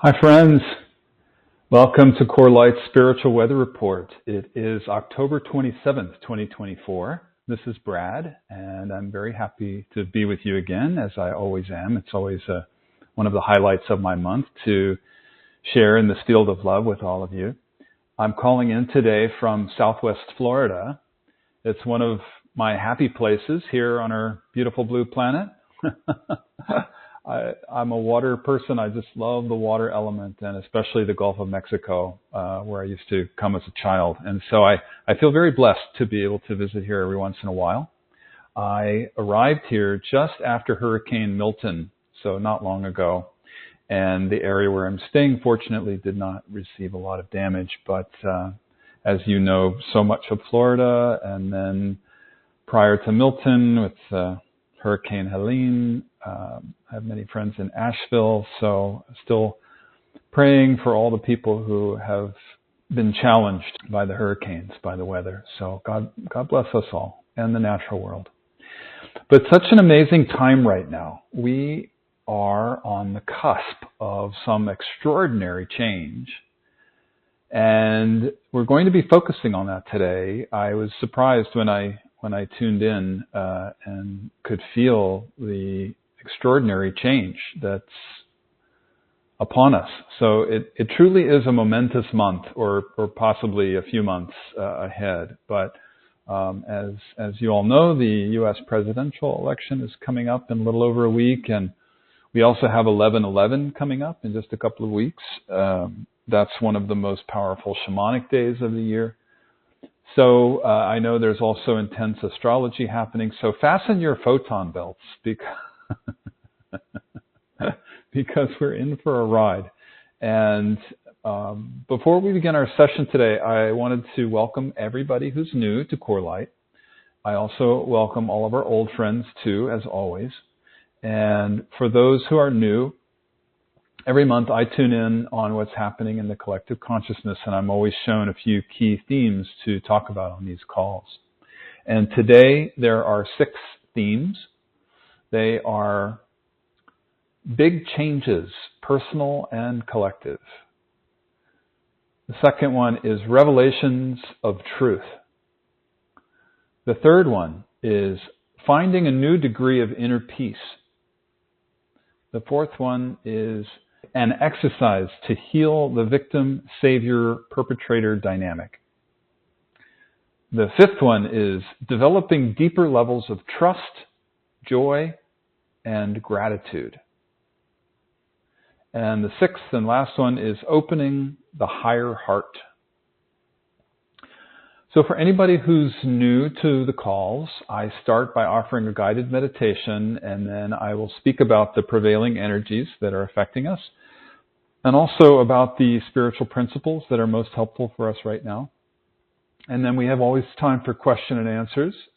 Hi friends, welcome to Core Light's Spiritual Weather Report. It is October 27th, 2024. This is Brad, and I'm very happy to be with you again, as I always am. It's always one of the highlights of my month to share in this field of love with all of you. I'm calling in today from Southwest Florida. It's one of my happy places here on our beautiful blue planet. I'm a water person. I just love the water element, and especially the Gulf of Mexico, where I used to come as a child. And so I feel very blessed to be able to visit here every once in a while. I arrived here just after Hurricane Milton, so not long ago. And the area where I'm staying, fortunately, did not receive a lot of damage. But as you know, so much of Florida, and then prior to Milton with Hurricane Helene, I have many friends in Asheville, so still praying for all the people who have been challenged by the hurricanes, by the weather. So God bless us all and the natural world. But such an amazing time right now. We are on the cusp of some extraordinary change, and we're going to be focusing on that today. I was surprised when I tuned in and could feel the extraordinary change that's upon us. So it truly is a momentous month, or possibly a few months ahead. But as you all know, the U.S. presidential election is coming up in a little over a week, and we also have 11/11 coming up in just a couple of weeks. That's one of the most powerful shamanic days of the year. So I know there's also intense astrology happening. So fasten your photon belts because we're in for a ride. And before we begin our session today, I wanted to welcome everybody who's new to Core Light. I also welcome all of our old friends too, as always. And for those who are new, every month I tune in on what's happening in the collective consciousness, and I'm always shown a few key themes to talk about on these calls. And today there are 6 themes. They are big changes, personal and collective. The second one is revelations of truth. The third one is finding a new degree of inner peace. The fourth one is an exercise to heal the victim-savior-perpetrator dynamic. The fifth one is developing deeper levels of trust, joy, and gratitude. And the sixth and last one is opening the higher heart. So for anybody who's new to the calls, I start by offering a guided meditation, and then I will speak about the prevailing energies that are affecting us, and also about the spiritual principles that are most helpful for us right now. And then we have always time for question and answers,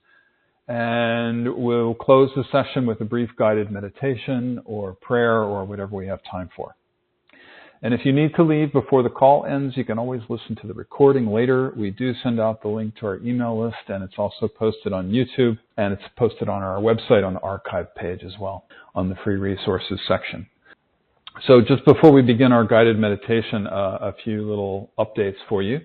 and we'll close the session with a brief guided meditation or prayer or whatever we have time for. And if you need to leave before the call ends, you can always listen to the recording later. We do send out the link to our email list, and it's also posted on YouTube, and it's posted on our website on the archive page as well, on the free resources section. So just before we begin our guided meditation, a few little updates for you.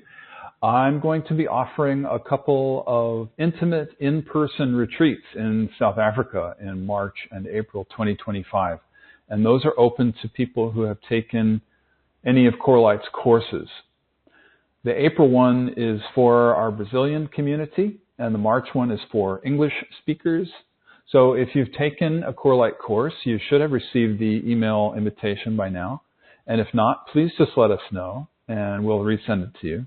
I'm going to be offering a couple of intimate in-person retreats in South Africa in March and April 2025. And those are open to people who have taken any of Core Light's courses. The April one is for our Brazilian community, and the March one is for English speakers. So if you've taken a Core Light course, you should have received the email invitation by now. And if not, please just let us know, and we'll resend it to you.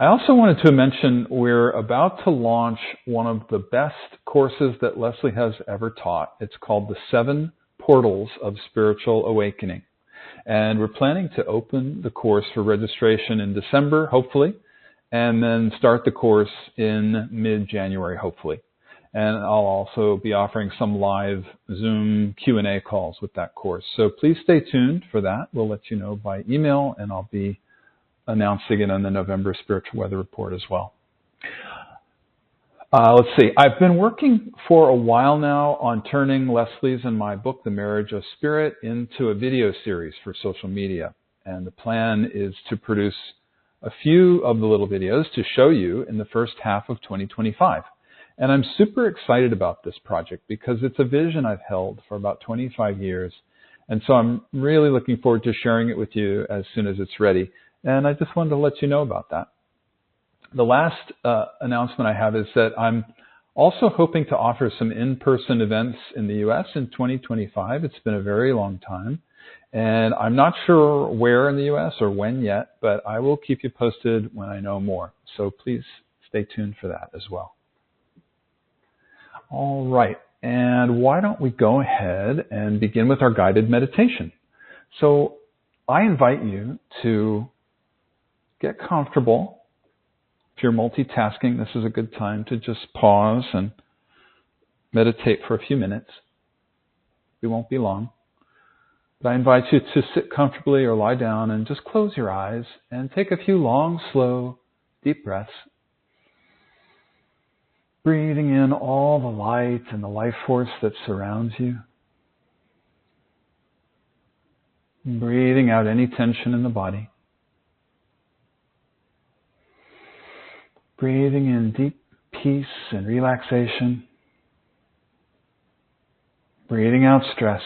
I also wanted to mention we're about to launch one of the best courses that Leslie has ever taught. It's called The 7 Portals of Spiritual Awakening. And we're planning to open the course for registration in December, hopefully, and then start the course in mid-January, hopefully. And I'll also be offering some live Zoom Q&A calls with that course. So please stay tuned for that. We'll let you know by email, and I'll be announcing it on the November Spiritual Weather Report as well. Let's see. I've been working for a while now on turning Leslie's and my book, The Marriage of Spirit, into a video series for social media. And the plan is to produce a few of the little videos to show you in the first half of 2025. And I'm super excited about this project because it's a vision I've held for about 25 years. And so I'm really looking forward to sharing it with you as soon as it's ready. And I just wanted to let you know about that. The last announcement I have is that I'm also hoping to offer some in-person events in the U.S. in 2025. It's been a very long time, and I'm not sure where in the U.S. or when yet, but I will keep you posted when I know more. So please stay tuned for that as well. All right, and why don't we go ahead and begin with our guided meditation. So I invite you to get comfortable. If you're multitasking, this is a good time to just pause and meditate for a few minutes. We won't be long. But I invite you to sit comfortably or lie down and just close your eyes and take a few long, slow, deep breaths. Breathing in all the light and the life force that surrounds you. And breathing out any tension in the body. Breathing in deep peace and relaxation. Breathing out stress.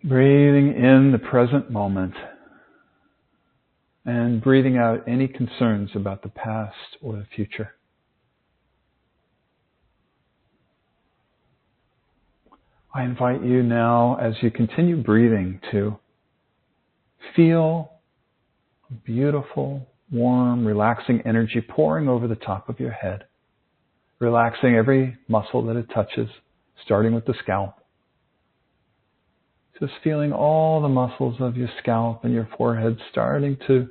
Breathing in the present moment. And breathing out any concerns about the past or the future. I invite you now, as you continue breathing, to feel beautiful, warm, relaxing energy pouring over the top of your head, relaxing every muscle that it touches, starting with the scalp. Just feeling all the muscles of your scalp and your forehead starting to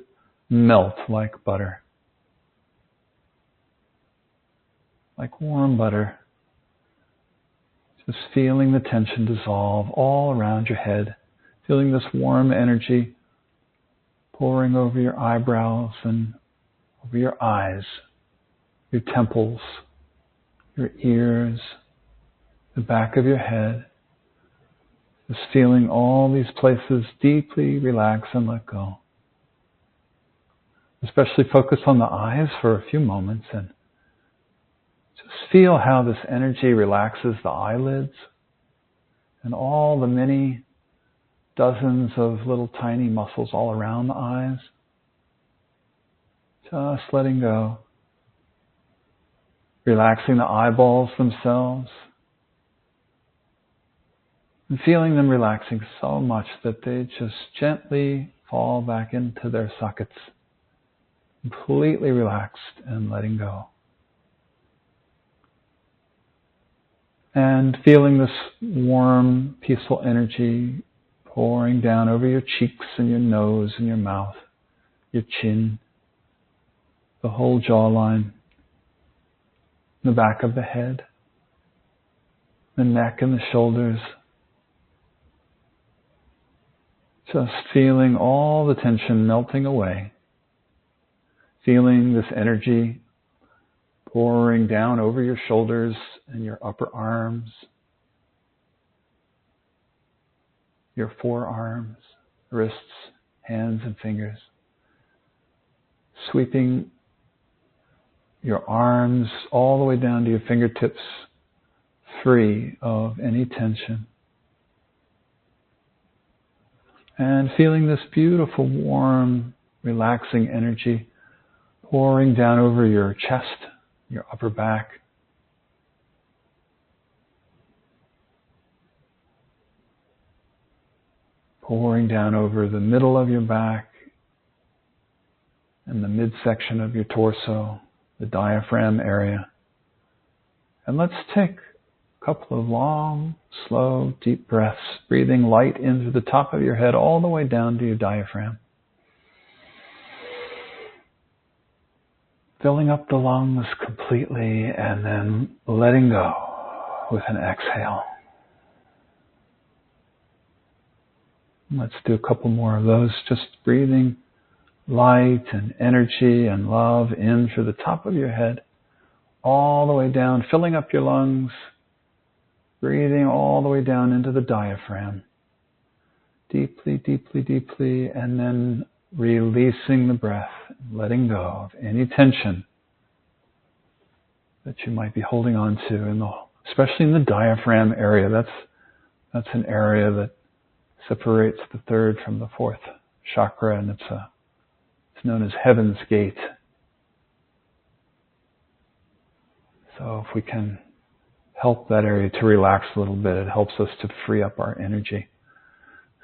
melt like butter, like warm butter. Just feeling the tension dissolve all around your head, feeling this warm energy pouring over your eyebrows and over your eyes, your temples, your ears, the back of your head. Just feeling all these places deeply relax and let go. Especially focus on the eyes for a few moments and just feel how this energy relaxes the eyelids and all the many dozens of little tiny muscles all around the eyes. Just letting go. Relaxing the eyeballs themselves. And feeling them relaxing so much that they just gently fall back into their sockets. Completely relaxed and letting go. And feeling this warm, peaceful energy pouring down over your cheeks and your nose and your mouth, your chin, the whole jawline, the back of the head, the neck and the shoulders. Just feeling all the tension melting away. Feeling this energy pouring down over your shoulders and your upper arms, your forearms, wrists, hands, and fingers. Sweeping your arms all the way down to your fingertips, free of any tension. And feeling this beautiful, warm, relaxing energy pouring down over your chest, your upper back, pouring down over the middle of your back and the midsection of your torso, the diaphragm area. And let's take a couple of long, slow, deep breaths, breathing light into the top of your head all the way down to your diaphragm. Filling up the lungs completely and then letting go with an exhale. Let's do a couple more of those, just breathing light and energy and love in through the top of your head, all the way down, filling up your lungs, breathing all the way down into the diaphragm. Deeply, deeply, deeply, and then releasing the breath, letting go of any tension that you might be holding on to, especially in the diaphragm area. That's an area that separates the third from the fourth chakra, and it's known as Heaven's Gate. So if we can help that area to relax a little bit, it helps us to free up our energy.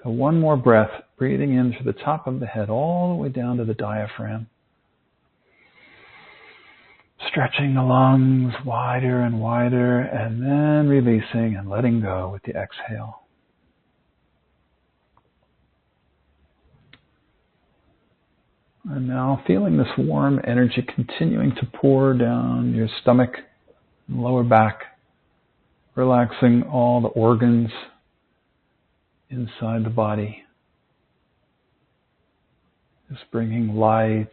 So one more breath, breathing in through the top of the head all the way down to the diaphragm. Stretching the lungs wider and wider, and then releasing and letting go with the exhale. And now feeling this warm energy continuing to pour down your stomach, lower back, relaxing all the organs inside the body. Just bringing light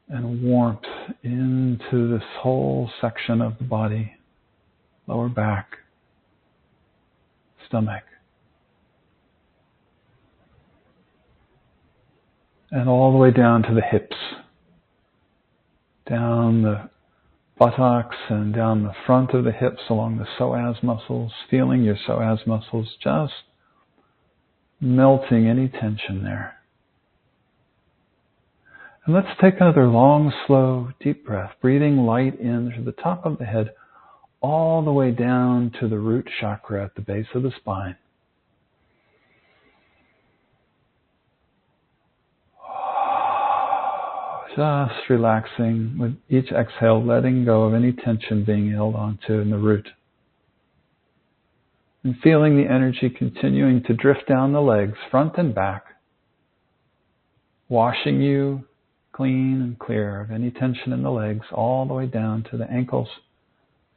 and warmth into this whole section of the body, lower back, stomach, and all the way down to the hips, down the buttocks and down the front of the hips along the psoas muscles, feeling your psoas muscles just melting any tension there. And let's take another long, slow, deep breath, breathing light in through the top of the head, all the way down to the root chakra at the base of the spine. Just relaxing with each exhale, letting go of any tension being held onto in the root. And feeling the energy continuing to drift down the legs, front and back, washing you clean and clear of any tension in the legs, all the way down to the ankles,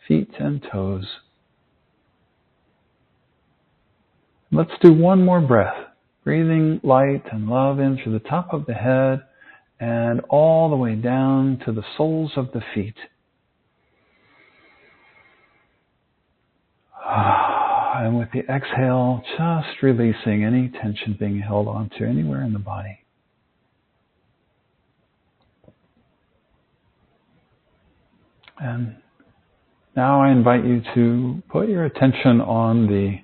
feet and toes. Let's do one more breath, breathing light and love in through the top of the head and all the way down to the soles of the feet. And with the exhale, just releasing any tension being held onto anywhere in the body. And now I invite you to put your attention on the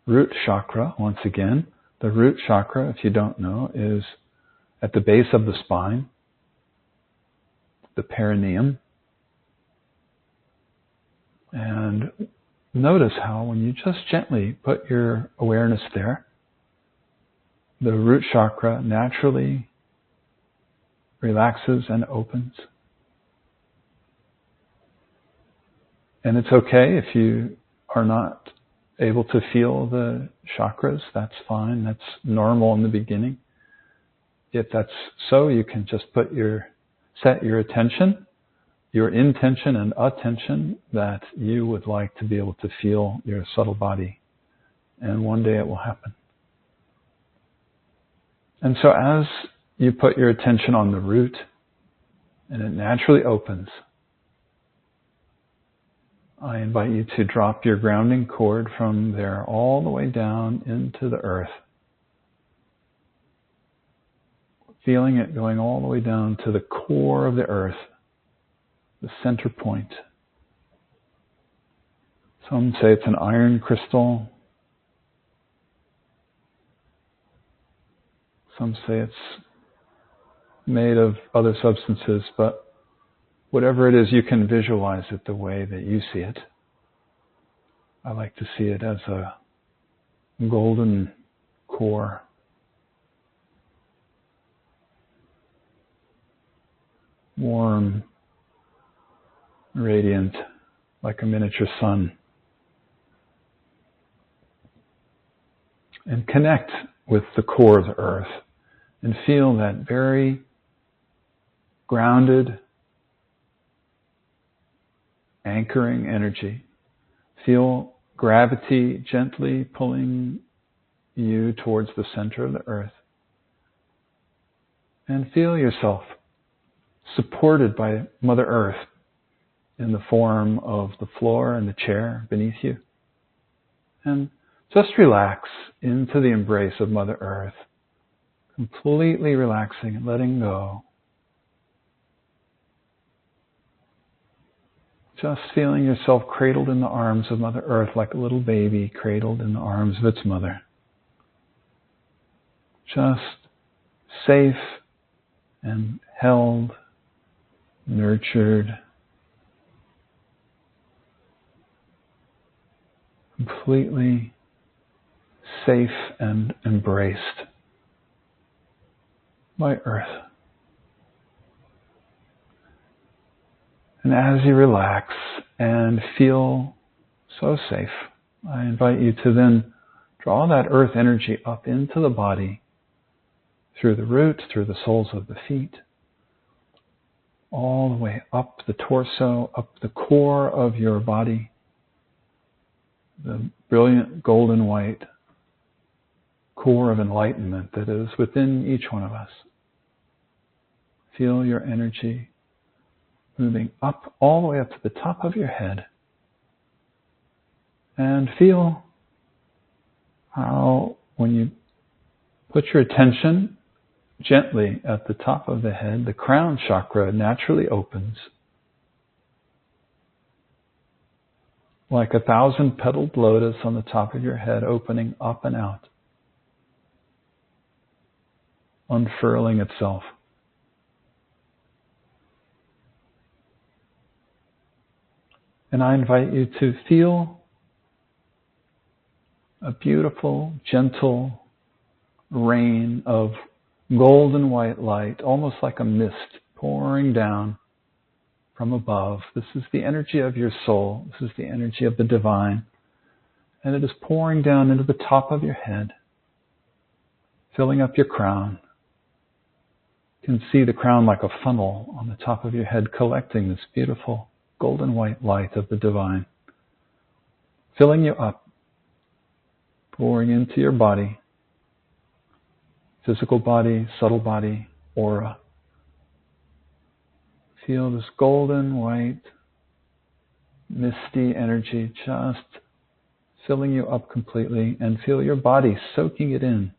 root chakra once again. The root chakra, if you don't know, is at the base of the spine, the perineum. And notice how when you just gently put your awareness there, the root chakra naturally relaxes and opens. And it's okay if you are not able to feel the chakras. That's fine. That's normal in the beginning. If that's so, you can just set your attention, your intention and attention that you would like to be able to feel your subtle body. And one day it will happen. And so as you put your attention on the root and it naturally opens, I invite you to drop your grounding cord from there all the way down into the earth. Feeling it going all the way down to the core of the earth, the center point. Some say it's an iron crystal. Some say it's made of other substances, but whatever it is, you can visualize it the way that you see it. I like to see it as a golden core. Warm, radiant, like a miniature sun. And connect with the core of the earth and feel that very grounded, anchoring energy. Feel gravity gently pulling you towards the center of the earth. And feel yourself supported by Mother Earth in the form of the floor and the chair beneath you. And just relax into the embrace of Mother Earth, completely relaxing and letting go. Just feeling yourself cradled in the arms of Mother Earth like a little baby cradled in the arms of its mother. Just safe and held, nurtured, completely safe and embraced by Earth. And as you relax and feel so safe, I invite you to then draw that Earth energy up into the body, through the roots, through the soles of the feet, all the way up the torso, up the core of your body, the brilliant golden white core of enlightenment that is within each one of us. Feel your energy moving up, all the way up to the top of your head. And feel how, when you put your attention gently at the top of the head, the crown chakra naturally opens. Like 1,000-petaled lotus on the top of your head, opening up and out, unfurling itself. And I invite you to feel a beautiful, gentle rain of golden white light, almost like a mist pouring down from above. This is the energy of your soul. This is the energy of the divine. And it is pouring down into the top of your head, filling up your crown. You can see the crown like a funnel on the top of your head, collecting this beautiful golden white light of the divine, filling you up, pouring into your body, physical body, subtle body, aura. Feel this golden white, misty energy just filling you up completely, and feel your body soaking it in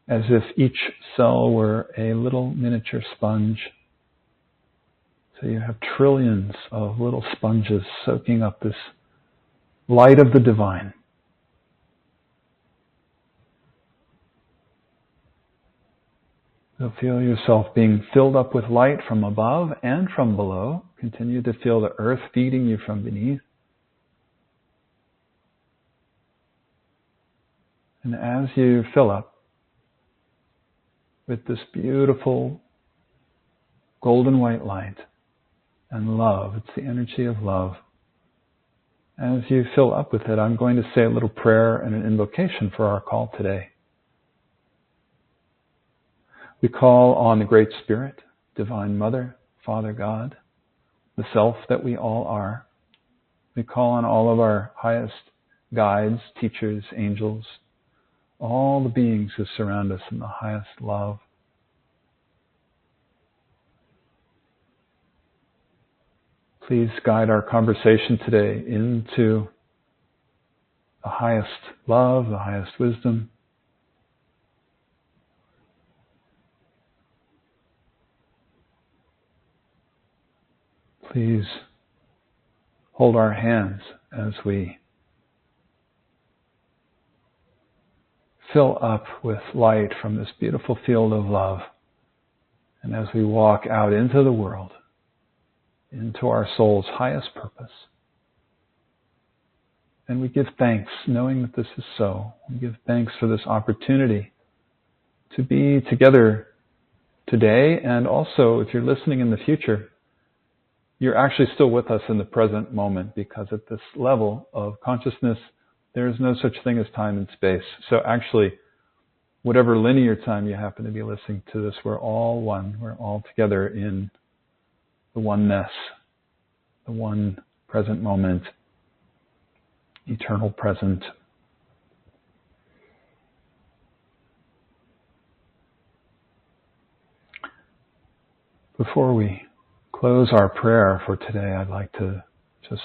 as if each cell were a little miniature sponge. So you have trillions of little sponges soaking up this light of the divine. So feel yourself being filled up with light from above and from below. Continue to feel the earth feeding you from beneath. And as you fill up with this beautiful golden white light and love, it's the energy of love. As you fill up with it, I'm going to say a little prayer and an invocation for our call today. We call on the Great Spirit, Divine Mother, Father God, the Self that we all are. We call on all of our highest guides, teachers, angels, all the beings who surround us in the highest love. Please guide our conversation today into the highest love, the highest wisdom. Please hold our hands as we fill up with light from this beautiful field of love, and as we walk out into the world, into our soul's highest purpose. And we give thanks, knowing that this is so. We give thanks for this opportunity to be together today, and also, if you're listening in the future, you're actually still with us in the present moment, because at this level of consciousness, there is no such thing as time and space. So actually, whatever linear time you happen to be listening to this, we're all one. We're all together in the oneness, the one present moment, eternal present. Before we close our prayer for today, I'd like to just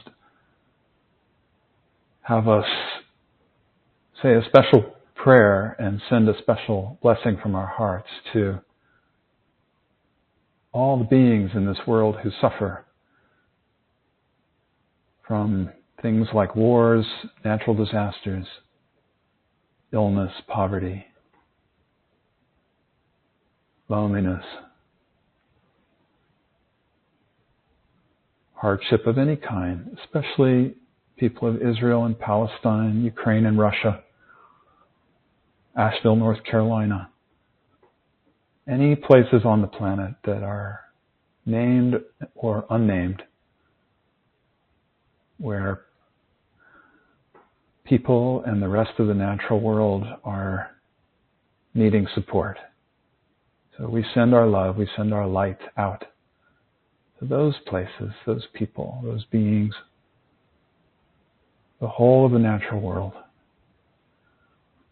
have us say a special prayer and send a special blessing from our hearts to all the beings in this world who suffer from things like wars, natural disasters, illness, poverty, loneliness, hardship of any kind, especially people of Israel and Palestine, Ukraine and Russia, Asheville, North Carolina, any places on the planet that are named or unnamed, where people and the rest of the natural world are needing support. So we send our love, we send our light out to those places, those people, those beings, the whole of the natural world.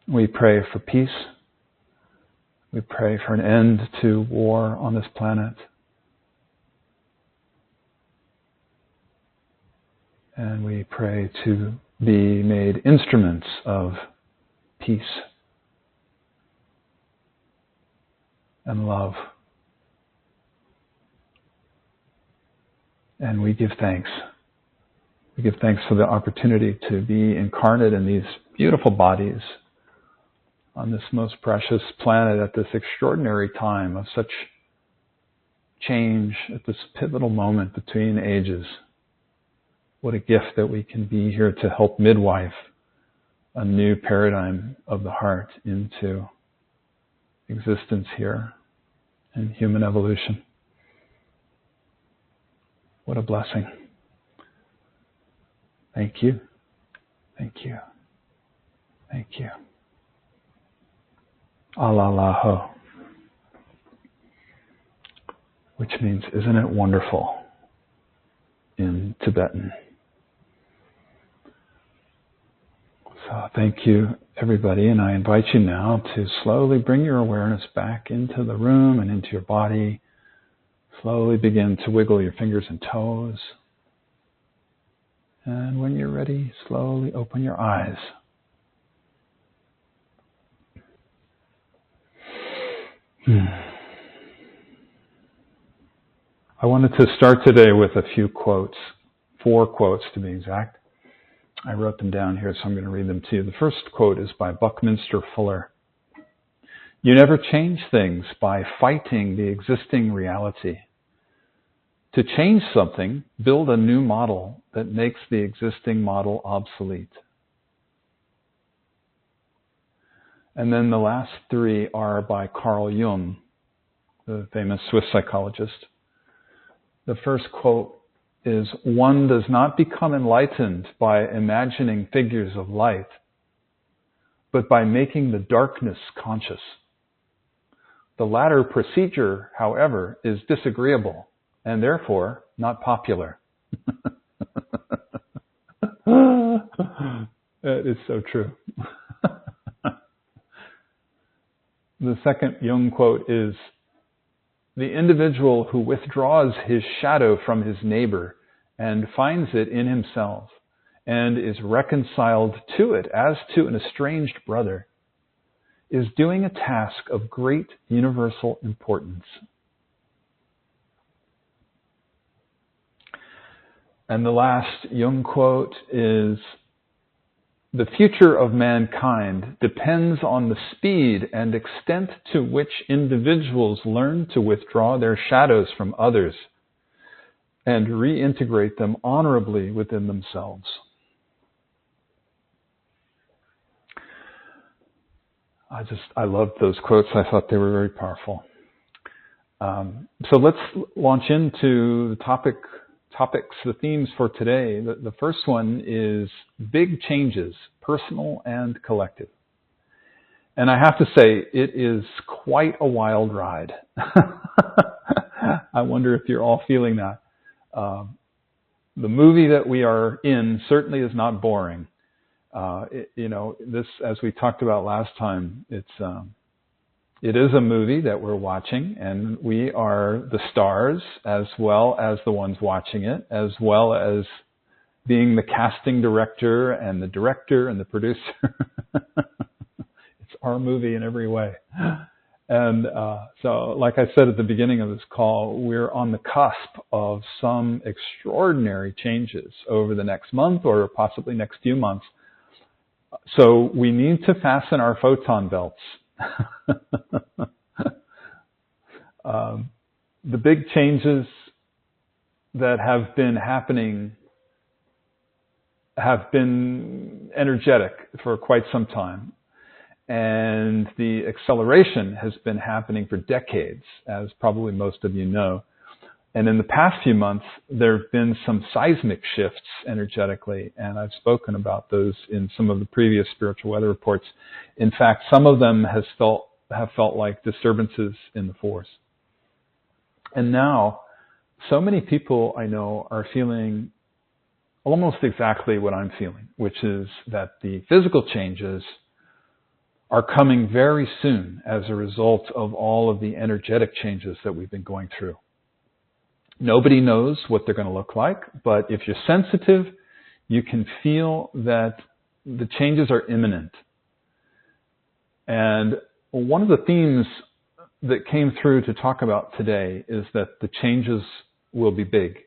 We pray for peace. We pray for an end to war on this planet. And we pray to be made instruments of peace and love. And we give thanks. We give thanks for the opportunity to be incarnate in these beautiful bodies on this most precious planet at this extraordinary time of such change, at this pivotal moment between ages. What a gift that we can be here to help midwife a new paradigm of the heart into existence here in human evolution. What a blessing. Thank you. Thank you. Thank you. Alalaho, which means, isn't it wonderful in Tibetan. So thank you, everybody, and I invite you now to slowly bring your awareness back into the room and into your body. Slowly begin to wiggle your fingers and toes. And when you're ready, slowly open your eyes. I wanted to start today with a few quotes, 4 quotes to be exact. I wrote them down here, so I'm going to read them to you. The first quote is by Buckminster Fuller. You never change things by fighting the existing reality. To change something, build a new model that makes the existing model obsolete. And then the last 3 are by Carl Jung, the famous Swiss psychologist. The first quote is, one does not become enlightened by imagining figures of light, but by making the darkness conscious. The latter procedure, however, is disagreeable and therefore not popular. That is so true. The second Jung quote is, the individual who withdraws his shadow from his neighbor and finds it in himself and is reconciled to it as to an estranged brother is doing a task of great universal importance. And the last Jung quote is, the future of mankind depends on the speed and extent to which individuals learn to withdraw their shadows from others and reintegrate them honorably within themselves. I loved those quotes. I thought they were very powerful. So let's launch into the topics, the themes for today. The first one is big changes, personal and collective. And I have to say, it is quite a wild ride. I wonder if you're all feeling that. The movie that we are in certainly is not boring. This, as we talked about last time, it's It is a movie that we're watching, and we are the stars as well as the ones watching it, as well as being the casting director and the producer. It's our movie in every way. And so, like I said at the beginning of this call, we're on the cusp of some extraordinary changes over the next month or possibly next few months. So we need to fasten our photon belts. The big changes that have been happening have been energetic for quite some time. And the acceleration has been happening for decades, as probably most of you know. And in the past few months, there have been some seismic shifts energetically, and I've spoken about those in some of the previous spiritual weather reports. In fact, some of them have felt like disturbances in the force. And now, so many people I know are feeling almost exactly what I'm feeling, which is that the physical changes are coming very soon as a result of all of the energetic changes that we've been going through. Nobody knows what they're going to look like, but if you're sensitive, you can feel that the changes are imminent. And one of the themes that came through to talk about today is that the changes will be big.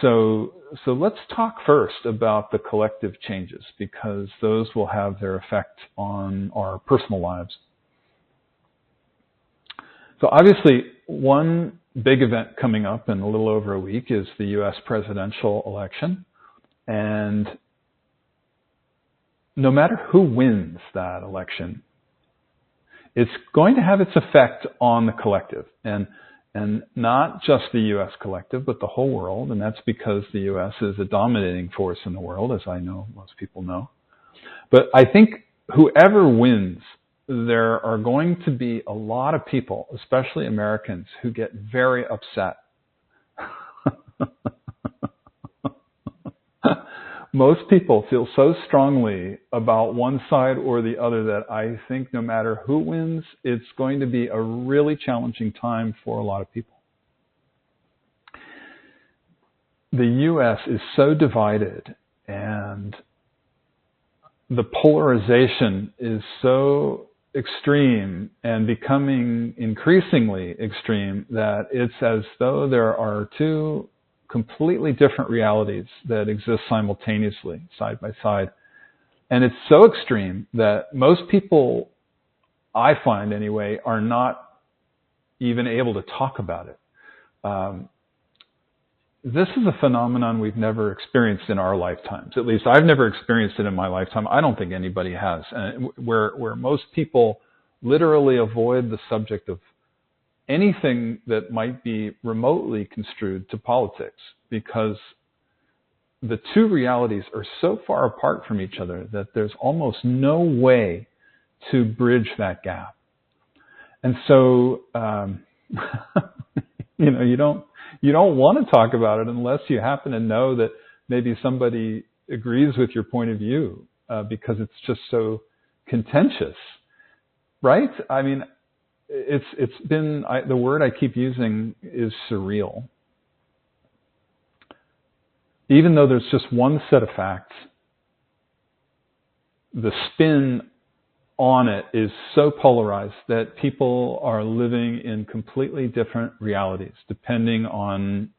So let's talk first about the collective changes, because those will have their effect on our personal lives. So obviously, one big event coming up in a little over a week is the U.S. presidential election. And no matter who wins that election, it's going to have its effect on the collective. And not just the U.S. collective, but the whole world. And that's because the U.S. is a dominating force in the world, as I know most people know. But I think whoever wins, there are going to be a lot of people, especially Americans, who get very upset. Most people feel so strongly about one side or the other that I think no matter who wins, it's going to be a really challenging time for a lot of people. The U.S. is so divided, and the polarization is so extreme and becoming increasingly extreme that it's as though there are two completely different realities that exist simultaneously, side by side. And it's so extreme that most people, I find anyway, are not even able to talk about it. This is a phenomenon we've never experienced in our lifetimes. At least I've never experienced it in my lifetime. I don't think anybody has. And where most people literally avoid the subject of anything that might be remotely construed to politics, because the two realities are so far apart from each other that there's almost no way to bridge that gap. And so, you don't want to talk about it unless you happen to know that maybe somebody agrees with your point of view, because it's just so contentious, right? I mean, it's been, the word I keep using is surreal. Even though there's just one set of facts, the spin on it is so polarized that people are living in completely different realities depending on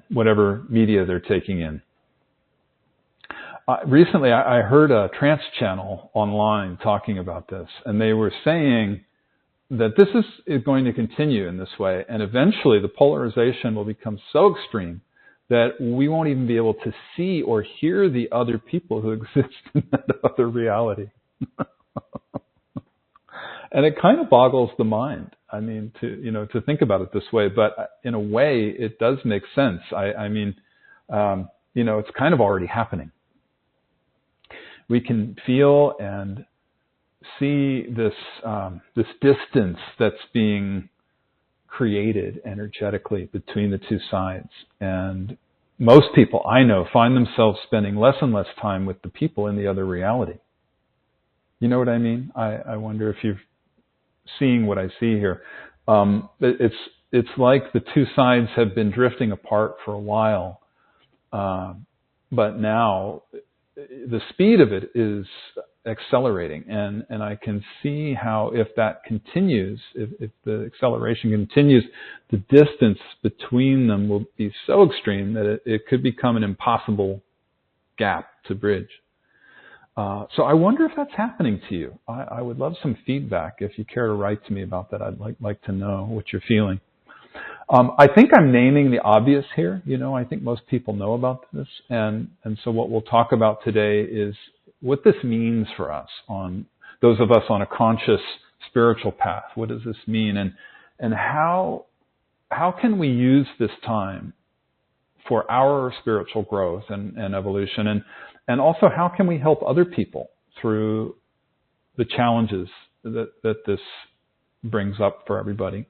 whatever media they're taking in. Recently, I heard a trance channel online talking about this, and they were saying that this is going to continue in this way, and eventually the polarization will become so extreme that we won't even be able to see or hear the other people who exist in that other reality. And it kind of boggles the mind, I mean, to think about it this way, but in a way it does make sense. I mean, it's kind of already happening. We can feel and see this distance that's being created energetically between the two sides. And most people I know find themselves spending less and less time with the people in the other reality. You know what I mean? I wonder if you've seeing what I see here. It's like the two sides have been drifting apart for a while, but now the speed of it is accelerating, and I can see how if that continues, if the acceleration continues, the distance between them will be so extreme that it could become an impossible gap to bridge. So I wonder if that's happening to you. I would love some feedback. If you care to write to me about that, I'd like to know what you're feeling. I think I'm naming the obvious here. I think most people know about this. And so what we'll talk about today is what this means for us, on those of us on a conscious spiritual path. What does this mean? And how can we use this time for our spiritual growth and evolution? And also, how can we help other people through the challenges that this brings up for everybody?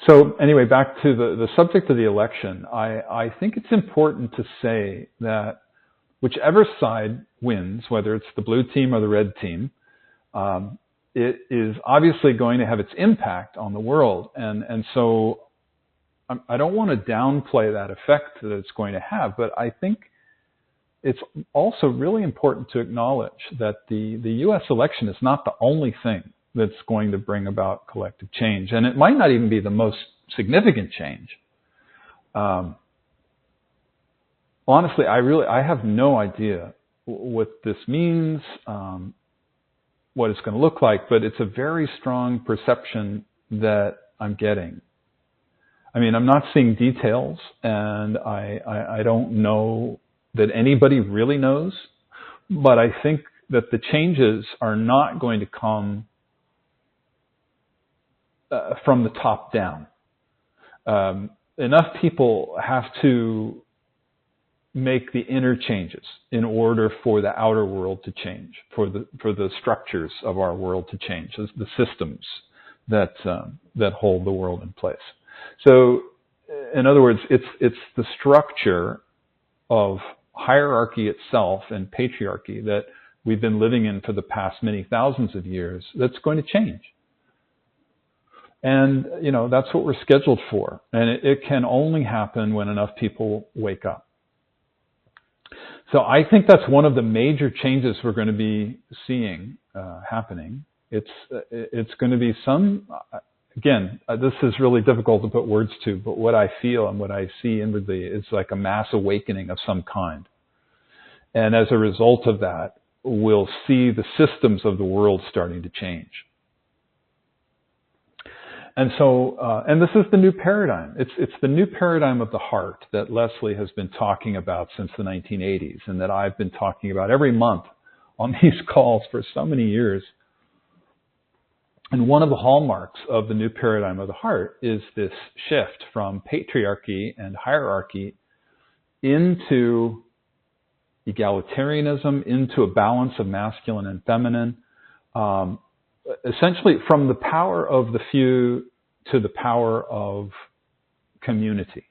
So anyway, back to the subject of the election. I think it's important to say that whichever side wins, whether it's the blue team or the red team, it is obviously going to have its impact on the world. And so I don't want to downplay that effect that it's going to have, but I think it's also really important to acknowledge that the U.S. election is not the only thing that's going to bring about collective change. And it might not even be the most significant change. Honestly, I have no idea what this means, what it's going to look like, but it's a very strong perception that I'm getting. I mean, I'm not seeing details, and I don't know that anybody really knows, but I think that the changes are not going to come from the top down. Enough people have to make the inner changes in order for the outer world to change, for the structures of our world to change, the systems that hold the world in place. So, in other words, it's the structure of hierarchy itself and patriarchy that we've been living in for the past many thousands of years that's going to change. And, that's what we're scheduled for. And it can only happen when enough people wake up. So I think that's one of the major changes we're going to be seeing happening. It's going to be again, this is really difficult to put words to, but what I feel and what I see inwardly is like a mass awakening of some kind. And as a result of that, we'll see the systems of the world starting to change. And so, and this is the new paradigm. It's the new paradigm of the heart that Leslie has been talking about since the 1980s, and that I've been talking about every month on these calls for so many years. And one of the hallmarks of the new paradigm of the heart is this shift from patriarchy and hierarchy into egalitarianism, into a balance of masculine and feminine, essentially from the power of the few to the power of community.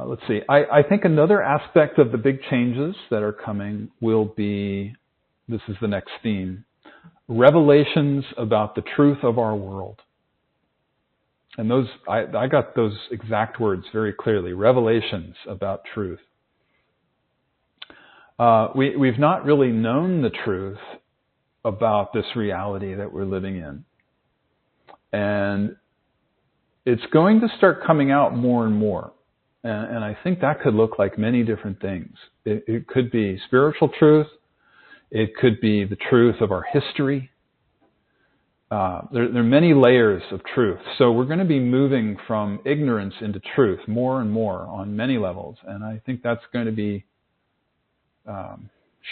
Let's see. I think another aspect of the big changes that are coming will be, this is the next theme, revelations about the truth of our world. And those, I got those exact words very clearly, revelations about truth. We've not really known the truth about this reality that we're living in. And it's going to start coming out more and more. And I think that could look like many different things. It could be spiritual truth. It could be the truth of our history. There are many layers of truth. So we're going to be moving from ignorance into truth more and more on many levels. And I think that's going to be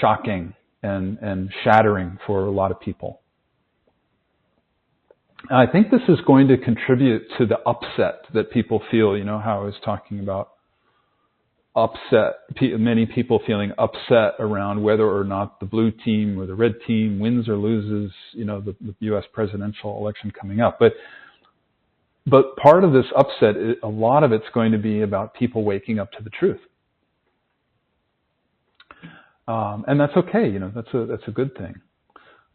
shocking and shattering for a lot of people. I think this is going to contribute to the upset that people feel. You know how I was talking about upset, many people feeling upset around whether or not the blue team or the red team wins or loses, the U.S. presidential election coming up. But part of this upset, a lot of it's going to be about people waking up to the truth. And that's okay. That's a good thing.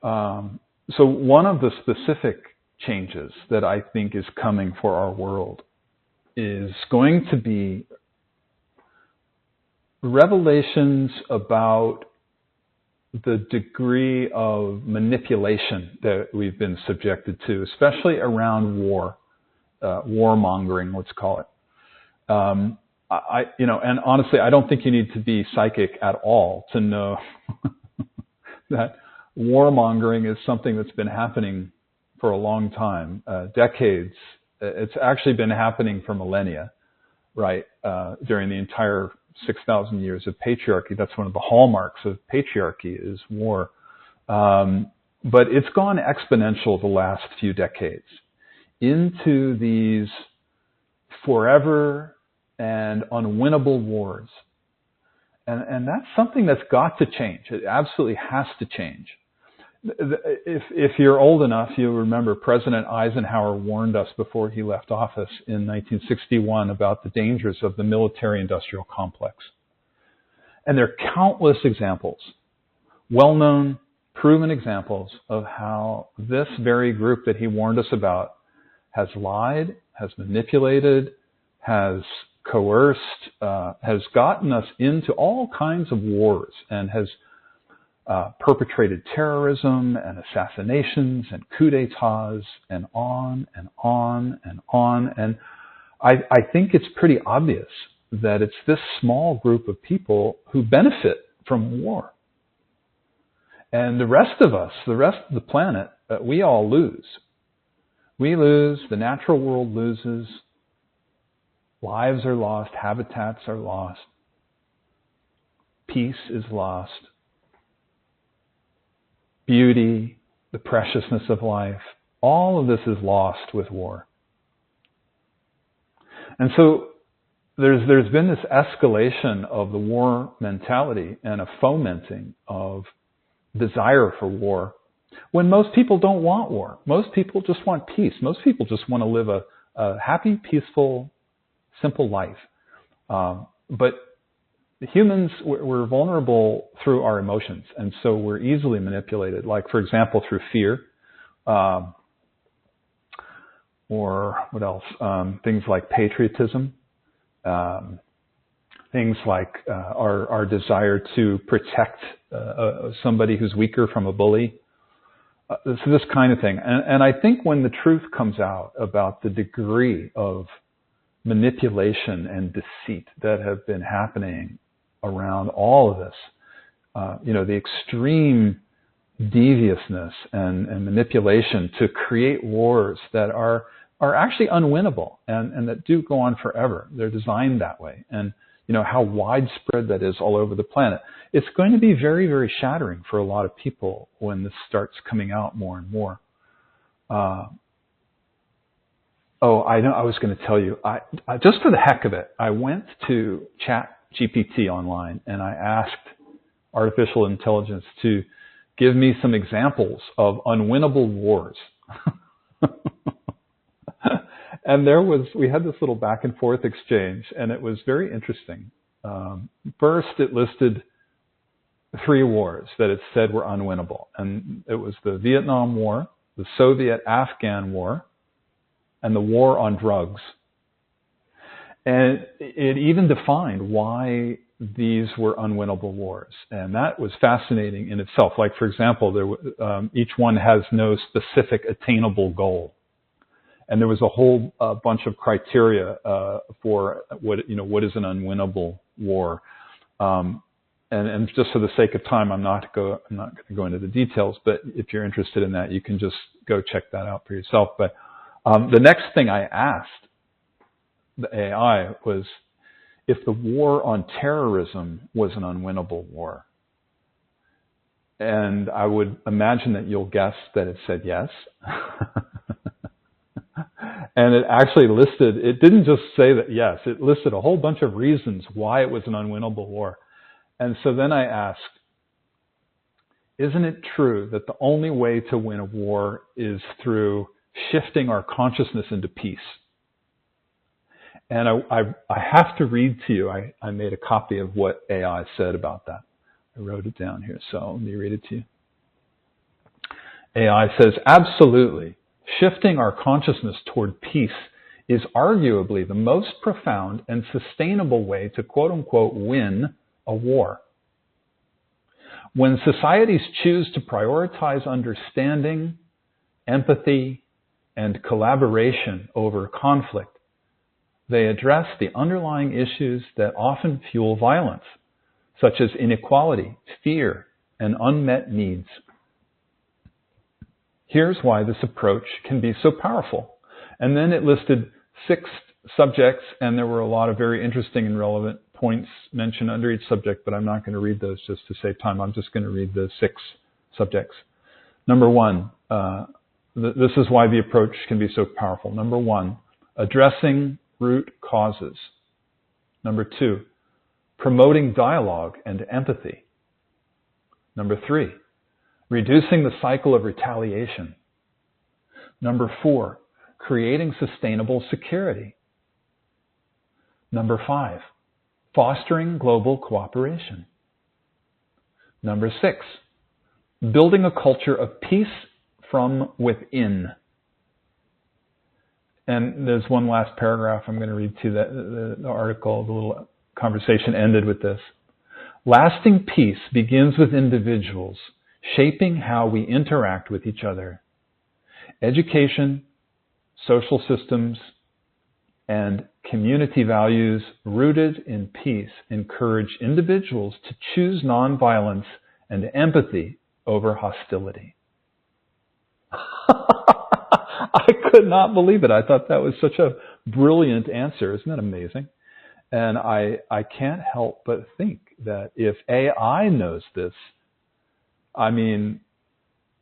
So one of the specific changes that I think is coming for our world is going to be revelations about the degree of manipulation that we've been subjected to, especially around war, warmongering, let's call it. And honestly, I don't think you need to be psychic at all to know that warmongering is something that's been happening for a long time, decades. It's actually been happening for millennia, right? During the entire 6,000 years of patriarchy. That's one of the hallmarks of patriarchy is war. But it's gone exponential the last few decades into these forever and unwinnable wars. And that's something that's got to change. It absolutely has to change. If you're old enough, you'll remember President Eisenhower warned us before he left office in 1961 about the dangers of the military-industrial complex. And there are countless examples, well-known, proven examples of how this very group that he warned us about has lied, has manipulated, has coerced, has gotten us into all kinds of wars and has perpetrated terrorism and assassinations and coups d'etats and on and on and on. And I think it's pretty obvious that it's this small group of people who benefit from war. And the rest of us, the rest of the planet, we all lose. We lose, the natural world loses, lives are lost, habitats are lost, peace is lost. Beauty, the preciousness of life, all of this is lost with war. And so there's been this escalation of the war mentality and a fomenting of desire for war when most people don't want war. Most people just want peace. Most people just want to live a happy, peaceful, simple life. But humans, we're vulnerable through our emotions, and so we're easily manipulated. Like, for example, through fear, or what else? Things like patriotism, things like our desire to protect somebody who's weaker from a bully. This kind of thing. And I think when the truth comes out about the degree of manipulation and deceit that have been happening around all of this, the extreme deviousness and manipulation to create wars that are actually unwinnable and that do go on forever. They're designed that way. And how widespread that is all over the planet. It's going to be very, very shattering for a lot of people when this starts coming out more and more. I know. I was going to tell you, I just for the heck of it, I went to ChatGPT online and I asked artificial intelligence to give me some examples of unwinnable wars. And we had this little back and forth exchange, and it was very interesting. First, it listed 3 wars that it said were unwinnable. And it was the Vietnam War, the Soviet-Afghan War, and the war on drugs. And it even defined why these were unwinnable wars. And that was fascinating in itself. Like, for example, each one has no specific attainable goal. And there was a whole bunch of criteria for what is an unwinnable war. And just for the sake of time, I'm not going to go into the details. But if you're interested in that, you can just go check that out for yourself. But the next thing I asked the AI was if the war on terrorism was an unwinnable war. And I would imagine that you'll guess that it said yes. And it actually listed, it didn't just say that yes, it listed a whole bunch of reasons why it was an unwinnable war. And so then I asked, isn't it true that the only way to win a war is through shifting our consciousness into peace? And I have to read to you, I made a copy of what AI said about that. I wrote it down here, so let me read it to you. AI says, absolutely. Shifting our consciousness toward peace is arguably the most profound and sustainable way to quote-unquote win a war. When societies choose to prioritize understanding, empathy, and collaboration over conflict, they address the underlying issues that often fuel violence, such as inequality, fear, and unmet needs. Here's why this approach can be so powerful. And then it listed 6 subjects, and there were a lot of very interesting and relevant points mentioned under each subject, but I'm not going to read those just to save time. I'm just going to read the 6 subjects. Number 1, this is why the approach can be so powerful. Number 1, addressing root causes. Number 2, promoting dialogue and empathy. Number 3, reducing the cycle of retaliation. Number 4, creating sustainable security. Number 5, fostering global cooperation. Number 6, building a culture of peace from within. And there's one last paragraph I'm going to read to you. The article, the little conversation ended with this. Lasting peace begins with individuals shaping how we interact with each other. Education, social systems, and community values rooted in peace encourage individuals to choose nonviolence and empathy over hostility. I could not believe it. I thought that was such a brilliant answer. Isn't that amazing? And I can't help but think that if AI knows this, I mean,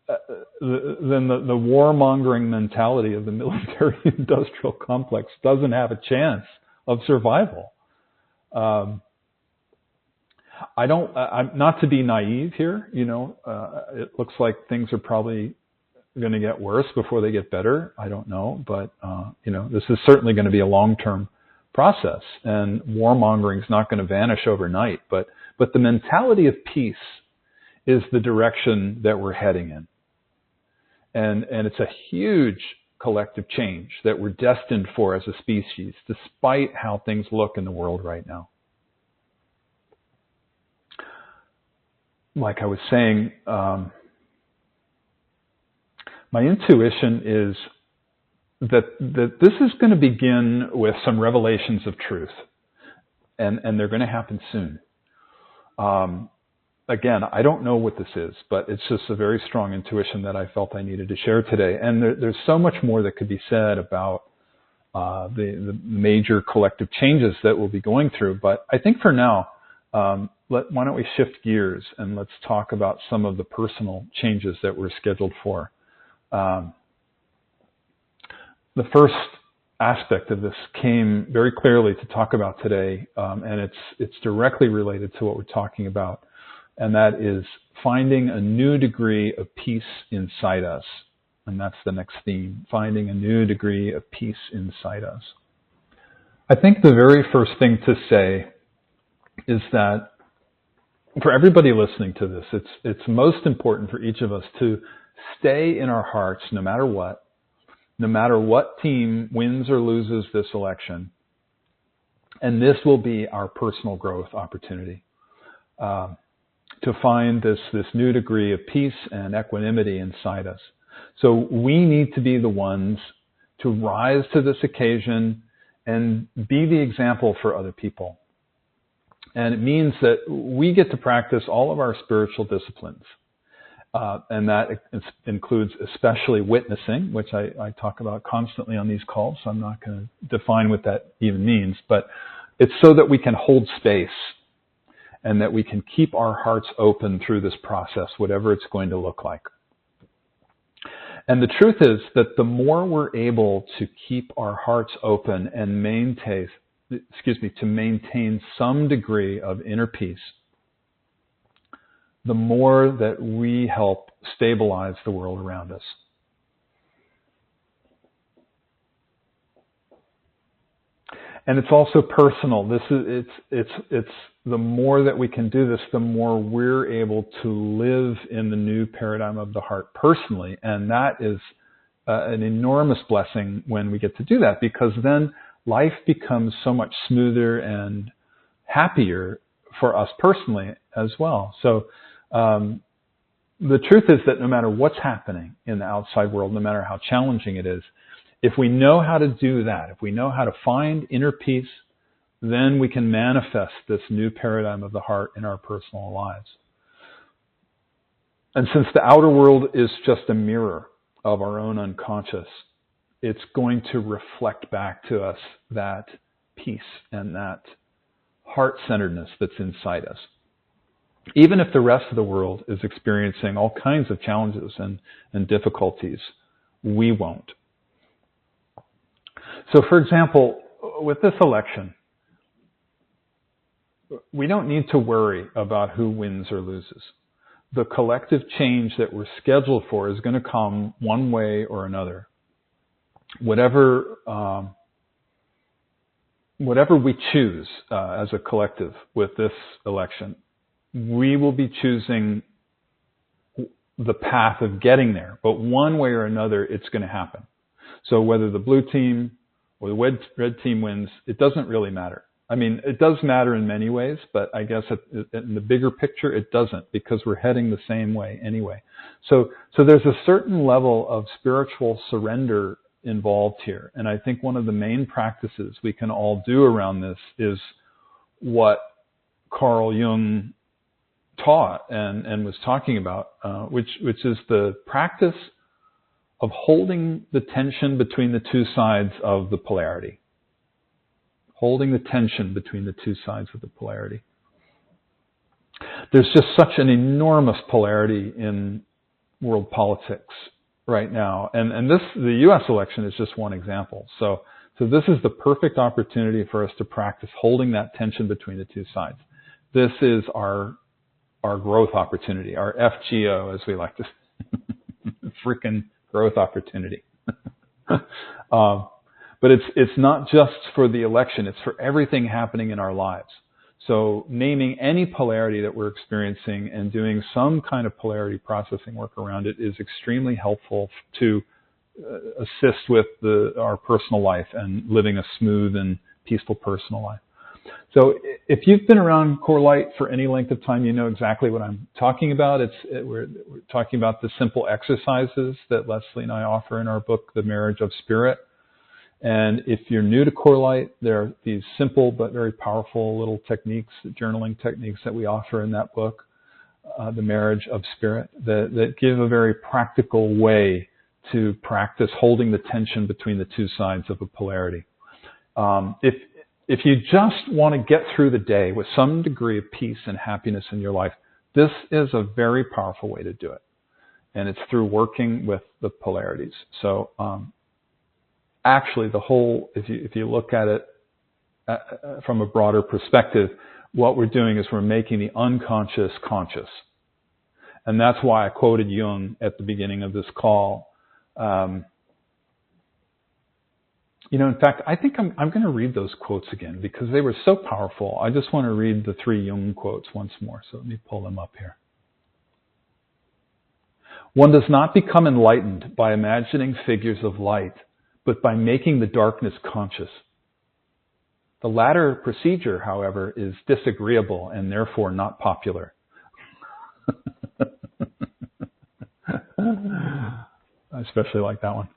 then the warmongering mentality of the military-industrial complex doesn't have a chance of survival. I'm not to be naive here. It looks like things are probably going to get worse before they get better. I don't know, but this is certainly going to be a long-term process, and warmongering is not going to vanish overnight. But the mentality of peace is the direction that we're heading in. And it's a huge collective change that we're destined for as a species, despite how things look in the world right now. Like I was saying, my intuition is that this is going to begin with some revelations of truth, and they're going to happen soon. Again, I don't know what this is, but it's just a very strong intuition that I felt I needed to share today. And there's so much more that could be said about the major collective changes that we'll be going through. But I think for now, why don't we shift gears and let's talk about some of the personal changes that we're scheduled for. The first aspect of this came very clearly to talk about today, and it's directly related to what we're talking about. And that is finding a new degree of peace inside us. And that's the next theme, finding a new degree of peace inside us. I think the very first thing to say is that for everybody listening to this, it's most important for each of us to stay in our hearts no matter what team wins or loses this election. And this will be our personal growth opportunity. To find this new degree of peace and equanimity inside us. So we need to be the ones to rise to this occasion and be the example for other people. And it means that we get to practice all of our spiritual disciplines. And that includes especially witnessing, which I talk about constantly on these calls, so I'm not going to define what that even means. But it's so that we can hold space and that we can keep our hearts open through this process, whatever it's going to look like. And the truth is that the more we're able to keep our hearts open and maintain some degree of inner peace, the more that we help stabilize the world around us. And it's also personal. It's the more that we can do this, the more we're able to live in the new paradigm of the heart personally. And that is an enormous blessing when we get to do that, because then life becomes so much smoother and happier for us personally as well. So the truth is that no matter what's happening in the outside world, no matter how challenging it is, if we know how to do that, if we know how to find inner peace, then we can manifest this new paradigm of the heart in our personal lives. And since the outer world is just a mirror of our own unconscious, it's going to reflect back to us that peace and that heart-centeredness that's inside us. Even if the rest of the world is experiencing all kinds of challenges and difficulties, we won't. So, for example, with this election, we don't need to worry about who wins or loses. The collective change that we're scheduled for is going to come one way or another. Whatever we choose as a collective with this election, we will be choosing the path of getting there. But one way or another, it's going to happen. So whether the blue team or the red team wins, it doesn't really matter. I mean, it does matter in many ways, but I guess in the bigger picture, it doesn't, because we're heading the same way anyway. So there's a certain level of spiritual surrender involved here. And I think one of the main practices we can all do around this is what Carl Jung taught and was talking about, which is the practice of holding the tension between the two sides of the polarity. Holding the tension between the two sides of the polarity. There's just such an enormous polarity in world politics right now. And the U.S. election is just one example. So this is the perfect opportunity for us to practice holding that tension between the two sides. This is our growth opportunity, our FGO, as we like to say. Freaking growth opportunity. But it's not just for the election, it's for everything happening in our lives. So naming any polarity that we're experiencing and doing some kind of polarity processing work around it is extremely helpful to assist with our personal life and living a smooth and peaceful personal life. So if you've been around Core Light for any length of time, you know exactly what I'm talking about. We're talking about the simple exercises that Leslie and I offer in our book, The Marriage of Spirit. And if you're new to Core Light, there are these simple but very powerful little techniques, journaling techniques that we offer in that book, The Marriage of Spirit, that give a very practical way to practice holding the tension between the two sides of a polarity. If you just want to get through the day with some degree of peace and happiness in your life, this is a very powerful way to do it. And it's through working with the polarities. So, actually, if you look at it from a broader perspective, what we're doing is we're making the unconscious conscious. And that's why I quoted Jung at the beginning of this call. In fact, I think I'm going to read those quotes again because they were so powerful. I just want to read the 3 Jung quotes once more. So let me pull them up here. One does not become enlightened by imagining figures of light, but by making the darkness conscious. The latter procedure, however, is disagreeable and therefore not popular. I especially like that one.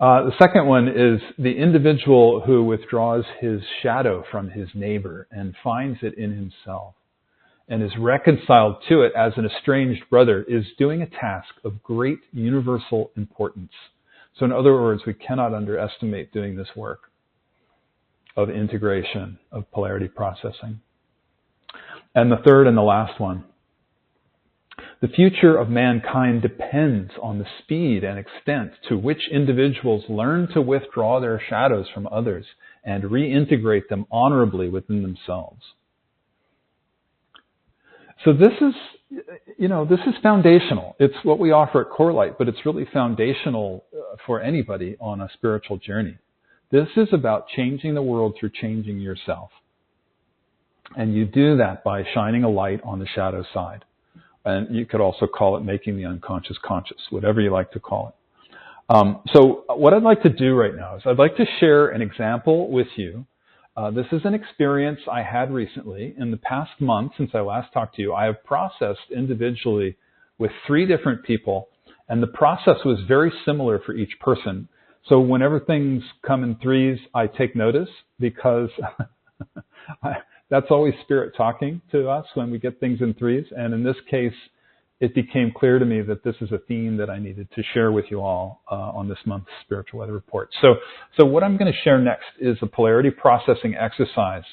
The second one is the individual who withdraws his shadow from his neighbor and finds it in himself and is reconciled to it as an estranged brother is doing a task of great universal importance. So in other words, we cannot underestimate doing this work of integration, of polarity processing. And the third and the last one. The future of mankind depends on the speed and extent to which individuals learn to withdraw their shadows from others and reintegrate them honorably within themselves. So this is foundational. It's what we offer at Core Light, but it's really foundational for anybody on a spiritual journey. This is about changing the world through changing yourself. And you do that by shining a light on the shadow side. And you could also call it making the unconscious conscious, whatever you like to call it. So what I'd like to do right now is I'd like to share an example with you. This is an experience I had recently. In the past month, since I last talked to you, I have processed individually with 3 different people, and the process was very similar for each person. So whenever things come in threes, I take notice because that's always spirit talking to us when we get things in threes. And in this case, it became clear to me that this is a theme that I needed to share with you all on this month's Spiritual Weather Report. So what I'm going to share next is a polarity processing exercise.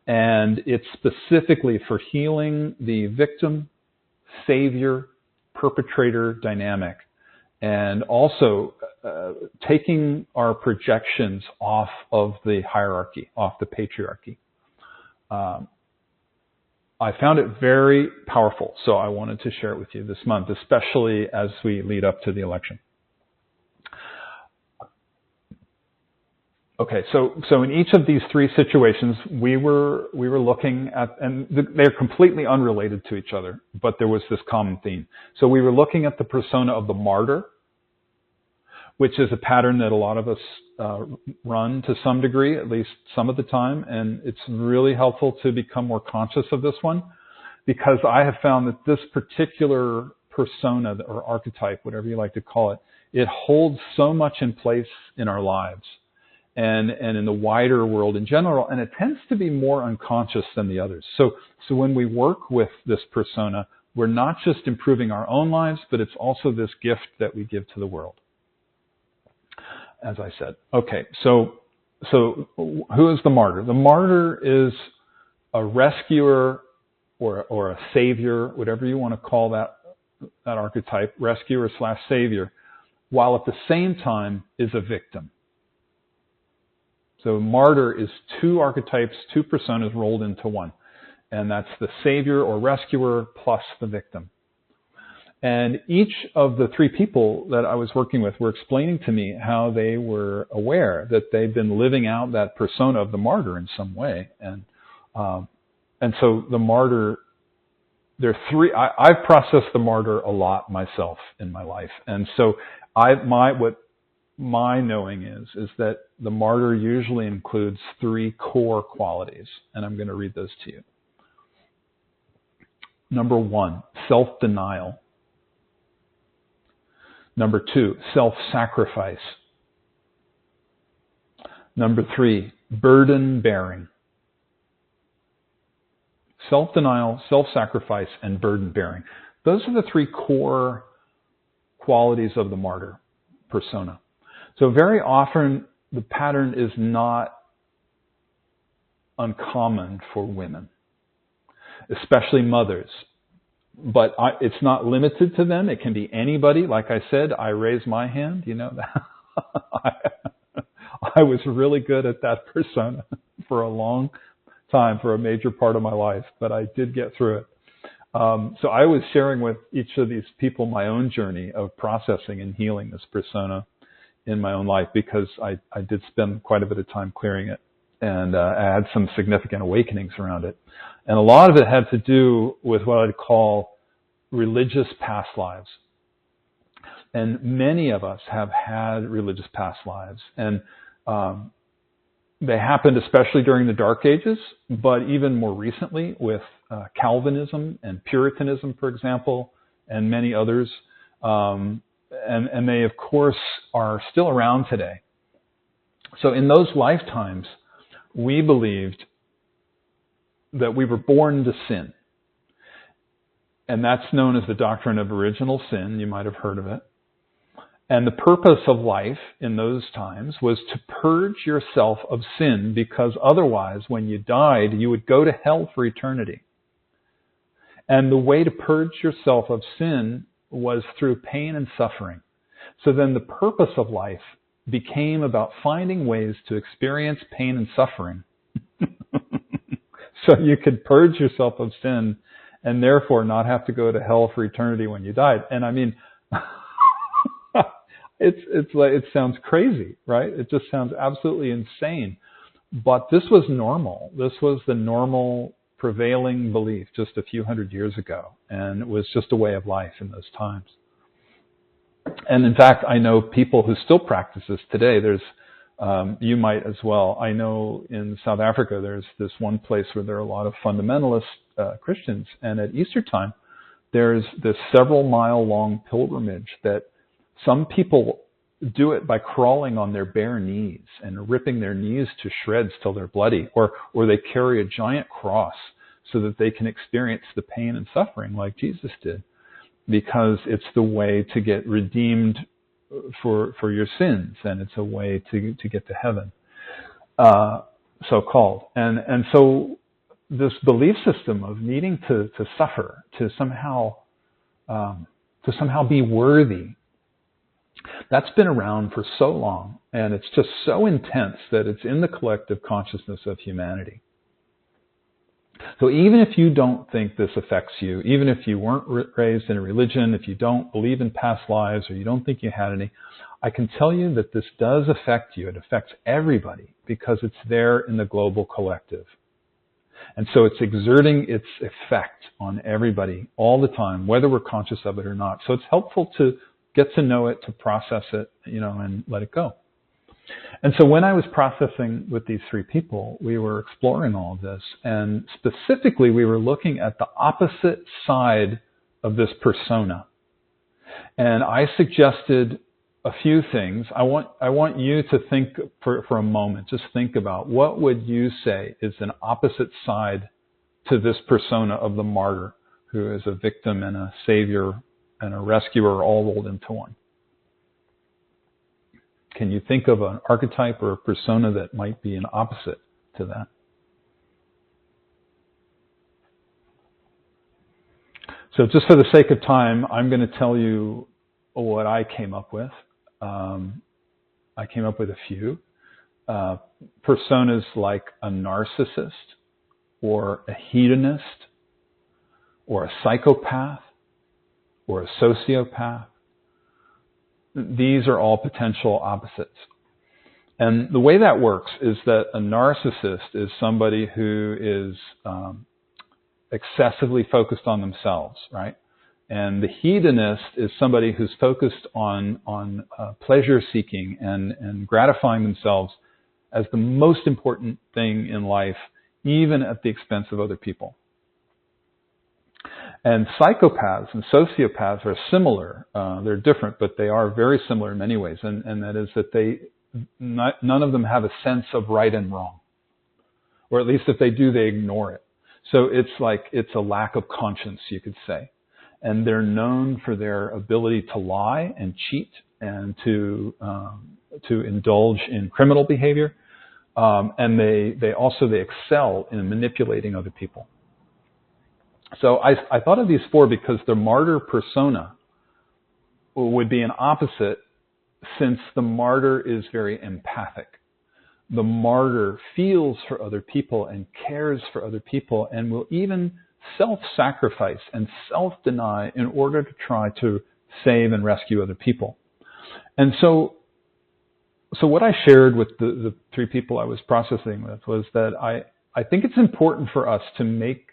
And it's specifically for healing the victim-savior-perpetrator dynamic. And also taking our projections off of the hierarchy, off the patriarchy. I found it very powerful, so I wanted to share it with you this month, especially as we lead up to the election. Okay, so in each of these 3 situations, we were looking at, and they're completely unrelated to each other, but there was this common theme. So we were looking at the persona of the martyr, which is a pattern that a lot of us run to some degree, at least some of the time. And it's really helpful to become more conscious of this one, because I have found that this particular persona or archetype, whatever you like to call it, it holds so much in place in our lives and in the wider world in general, and it tends to be more unconscious than the others. So when we work with this persona, we're not just improving our own lives, but it's also this gift that we give to the world, as I said. Okay, so who is the martyr? The martyr is a rescuer or a savior, whatever you want to call that archetype, rescuer / savior, while at the same time is a victim. So martyr is 2 archetypes, 2 personas rolled into one. And that's the savior or rescuer plus the victim. And each of the 3 people that I was working with were explaining to me how they were aware that they'd been living out that persona of the martyr in some way. And so the martyr, there are 3. I've processed the martyr a lot myself in my life. And so what my knowing is that the martyr usually includes 3 core qualities. And I'm going to read those to you. Number 1, self-denial. Number 2, self-sacrifice. Number 3, burden-bearing. Self-denial, self-sacrifice, and burden-bearing. Those are the 3 core qualities of the martyr persona. So very often, the pattern is not uncommon for women, especially mothers. But it's not limited to them. It can be anybody. Like I said, I raised my hand. You know, I was really good at that persona for a long time, for a major part of my life. But I did get through it. So I was sharing with each of these people my own journey of processing and healing this persona in my own life, because I did spend quite a bit of time clearing it. And I had some significant awakenings around it. And a lot of it had to do with what I'd call religious past lives. And many of us have had religious past lives. And they happened especially during the Dark Ages, but even more recently with Calvinism and Puritanism, for example, and many others. And they, of course, are still around today. So in those lifetimes, we believed that we were born to sin. And that's known as the doctrine of original sin. You might have heard of it. And the purpose of life in those times was to purge yourself of sin, because otherwise, when you died, you would go to hell for eternity. And the way to purge yourself of sin was through pain and suffering. So then the purpose of life became about finding ways to experience pain and suffering so you could purge yourself of sin and therefore not have to go to hell for eternity when you died. And I mean, it's like, it sounds crazy, right? It just sounds absolutely insane. But this was normal. This was the normal prevailing belief just a few hundred years ago, and it was just a way of life in those times. And in fact, I know people who still practice this today. You might as well. I know in South Africa, there's this one place where there are a lot of fundamentalist Christians, and at Easter time, there's this several mile long pilgrimage that some people do it by crawling on their bare knees and ripping their knees to shreds till they're bloody, or they carry a giant cross so that they can experience the pain and suffering like Jesus did, because it's the way to get redeemed for your sins, and it's a way to get to heaven, so-called. And so this belief system of needing to suffer, to somehow be worthy, that's been around for so long, and it's just so intense that it's in the collective consciousness of humanity. So even if you don't think this affects you, even if you weren't raised in a religion, if you don't believe in past lives, or you don't think you had any, I can tell you that this does affect you. It affects everybody because it's there in the global collective. And so it's exerting its effect on everybody all the time, whether we're conscious of it or not. So it's helpful to get to know it, to process it, and let it go. And so when I was processing with these three people, we were exploring all of this. And specifically, we were looking at the opposite side of this persona. And I suggested a few things. I want you to think for a moment, just think about what would you say is an opposite side to this persona of the martyr, who is a victim and a savior and a rescuer all rolled into one. Can you think of an archetype or a persona that might be an opposite to that? So just for the sake of time, I'm going to tell you what I came up with. I came up with a few. Personas like a narcissist, or a hedonist, or a psychopath, or a sociopath. These are all potential opposites. And the way that works is that a narcissist is somebody who is excessively focused on themselves, right? And the hedonist is somebody who's focused on pleasure seeking and gratifying themselves as the most important thing in life, even at the expense of other people. And psychopaths and sociopaths are similar. They're different, but they are very similar in many ways. And that is that none of them have a sense of right and wrong. Or at least if they do, they ignore it. So it's a lack of conscience, you could say. And they're known for their ability to lie and cheat and to indulge in criminal behavior. And they excel in manipulating other people. So I thought of these four because the martyr persona would be an opposite, since the martyr is very empathic. The martyr feels for other people and cares for other people and will even self-sacrifice and self-deny in order to try to save and rescue other people. And so what I shared with the three people I was processing with was that I think it's important for us to make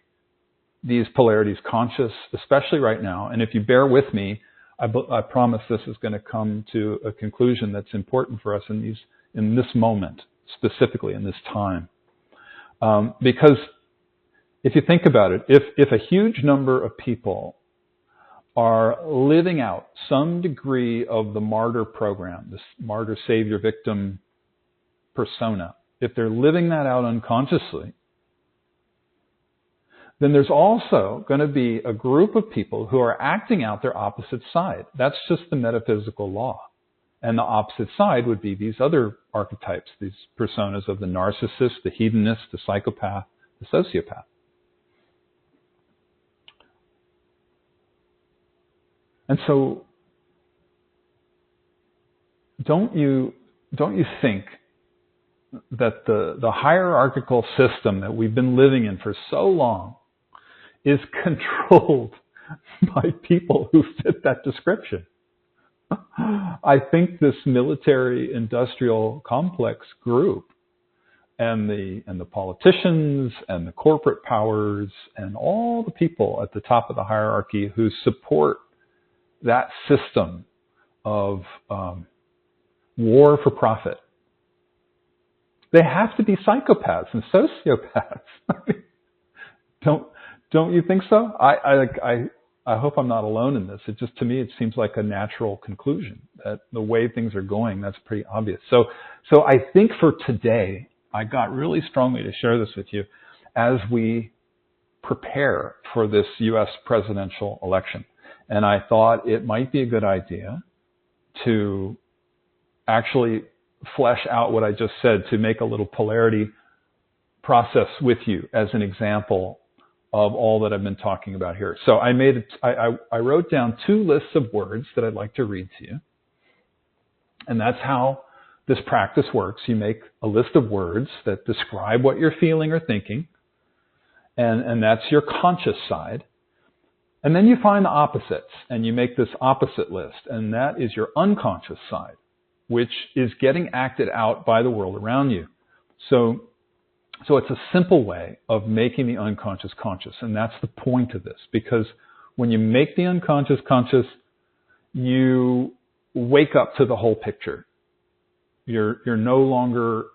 these polarities conscious, especially right now. And if you bear with me, I promise this is going to come to a conclusion that's important for us in this moment, specifically in this time. Because if you think about it, if a huge number of people are living out some degree of the martyr program, this martyr, savior, victim persona, if they're living that out unconsciously, then there's also going to be a group of people who are acting out their opposite side. That's just the metaphysical law. And the opposite side would be these other archetypes, these personas of the narcissist, the hedonist, the psychopath, the sociopath. And so, don't you think that the hierarchical system that we've been living in for so long is controlled by people who fit that description? I think this military-industrial complex group the politicians and the corporate powers and all the people at the top of the hierarchy who support that system of war for profit. They have to be psychopaths and sociopaths. Don't you think so? I hope I'm not alone in this. It just, to me, it seems like a natural conclusion that the way things are going, that's pretty obvious. So I think for today, I got really strongly to share this with you as we prepare for this U.S. presidential election. And I thought it might be a good idea to actually flesh out what I just said, to make a little polarity process with you as an example of all that I've been talking about here. So I wrote down 2 lists of words that I'd like to read to you. And that's how this practice works. You make a list of words that describe what you're feeling or thinking, and that's your conscious side. And then you find the opposites, and you make this opposite list, and that is your unconscious side, which is getting acted out by the world around you. So it's a simple way of making the unconscious conscious, and that's the point of this, because when you make the unconscious conscious, you wake up to the whole picture. You're no longer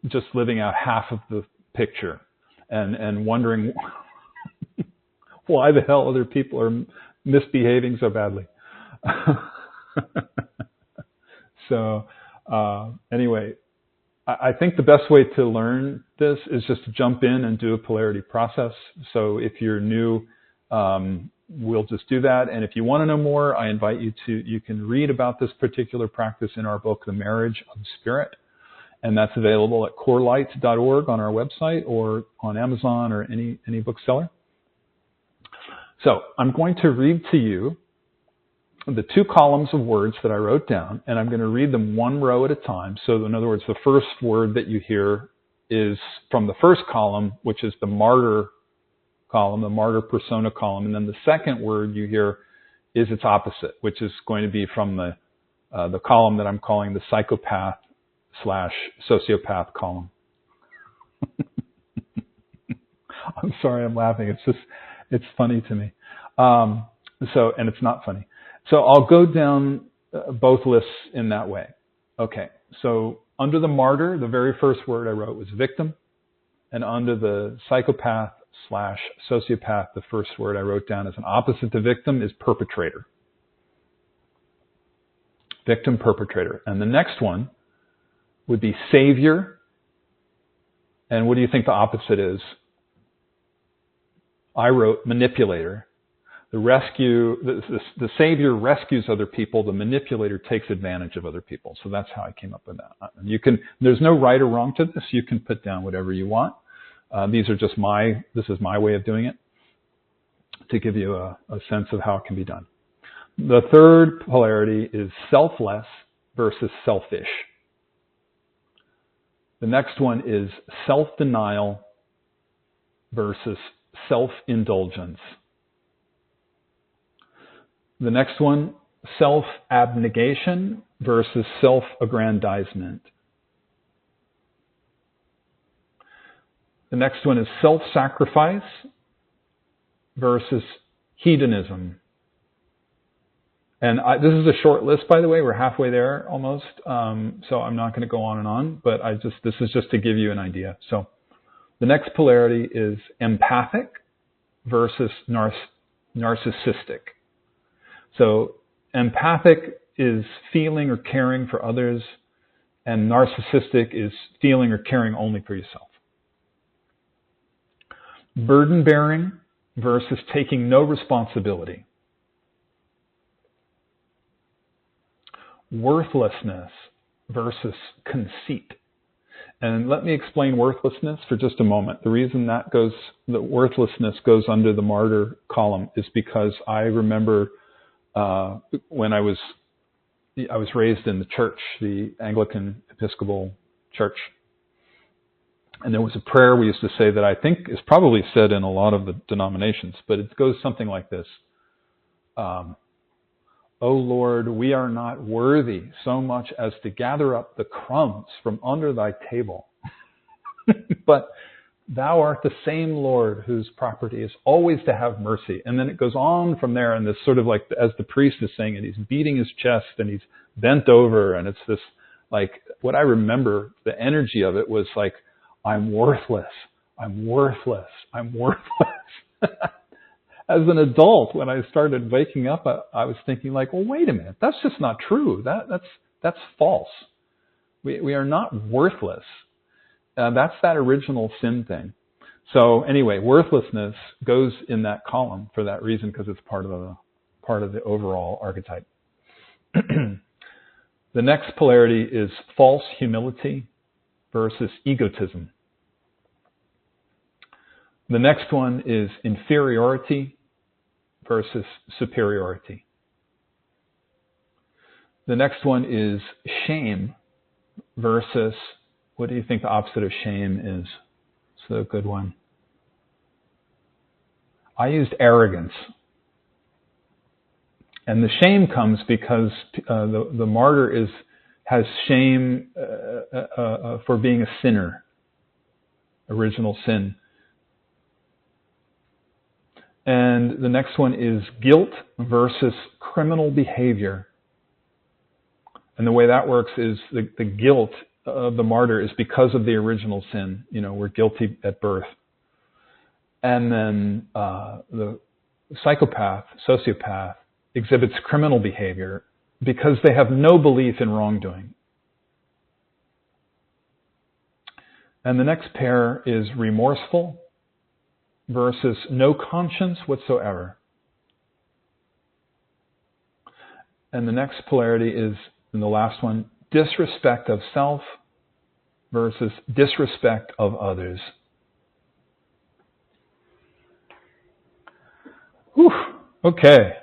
just living out half of the picture and wondering why the hell other people are misbehaving so badly. So anyway, I think the best way to learn this is just to jump in and do a polarity process. So if you're new, we'll just do that. And if you want to know more, I invite you can read about this particular practice in our book, The Marriage of Spirit. And that's available at corelight.org on our website or on Amazon or any bookseller. So I'm going to read to you the 2 columns of words that I wrote down, and I'm going to read them 1 row at a time. So in other words, the first word that you hear is from the first column, which is the martyr column, the martyr persona column, and then the second word you hear is its opposite, which is going to be from the column that I'm calling the psychopath/sociopath column. I'm sorry, I'm laughing. It's funny to me. And it's not funny. So I'll go down both lists in that way. Okay, so under the martyr, the very first word I wrote was victim. And under the psychopath/sociopath, the first word I wrote down as an opposite to victim is perpetrator. Victim-perpetrator. And the next one would be savior. And what do you think the opposite is? I wrote manipulator. The savior rescues other people. The manipulator takes advantage of other people. So that's how I came up with that. There's no right or wrong to this. You can put down whatever you want. This is my way of doing it to give you a sense of how it can be done. The third polarity is selfless versus selfish. The next one is self-denial versus self-indulgence. The next one, self-abnegation versus self-aggrandizement. The next one is self-sacrifice versus hedonism. And this is a short list, by the way. We're halfway there almost. So I'm not going to go on and on, but this is just to give you an idea. So the next polarity is empathic versus narcissistic. So empathic is feeling or caring for others, and narcissistic is feeling or caring only for yourself. Burden bearing versus taking no responsibility. Worthlessness versus conceit. And let me explain worthlessness for just a moment. The reason that worthlessness goes under the martyr column is because I remember when I was raised in the church, the Anglican Episcopal Church, and there was a prayer we used to say that I think is probably said in a lot of the denominations, but it goes something like this. O Lord, we are not worthy so much as to gather up the crumbs from under thy table. But thou art the same Lord whose property is always to have mercy. And then it goes on from there, and this sort of like, as the priest is saying it, he's beating his chest and he's bent over, and it's this, like, what I remember, the energy of it was like, I'm worthless, I'm worthless, I'm worthless. As an adult, when I started waking up, I was thinking like, well, wait a minute, that's just not true. That's false. We are not worthless. That's that original sin thing. So anyway, worthlessness goes in that column for that reason, because it's part of the overall archetype. The next polarity is false humility versus egotism. The next one is inferiority versus superiority. The next one is shame versus, what do you think the opposite of shame is? It's a good one. I used arrogance. And the shame comes because the martyr has shame for being a sinner, original sin. And the next one is guilt versus criminal behavior. And the way that works is the guilt of the martyr is because of the original sin. You know, we're guilty at birth. And then the psychopath, sociopath, exhibits criminal behavior because they have no belief in wrongdoing. And the next pair is remorseful versus no conscience whatsoever. And the next polarity is, in the last one, disrespect of self versus disrespect of others. Whew, okay.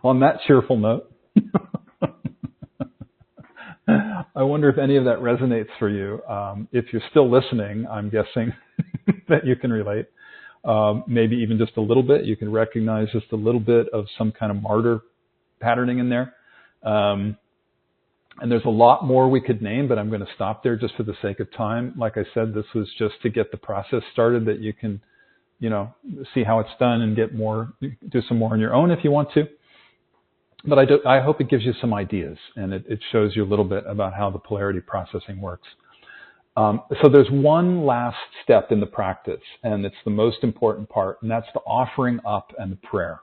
On that cheerful note, I wonder if any of that resonates for you. If you're still listening, I'm guessing that you can relate. Maybe even just a little bit. You can recognize just a little bit of some kind of martyr patterning in there. And there's a lot more we could name, but I'm going to stop there just for the sake of time. Like I said, this was just to get the process started, that you can, see how it's done and get more, do some more on your own if you want to. But I hope it gives you some ideas, and it shows you a little bit about how the polarity processing works. So there's one last step in the practice, and it's the most important part, and that's the offering up and the prayer.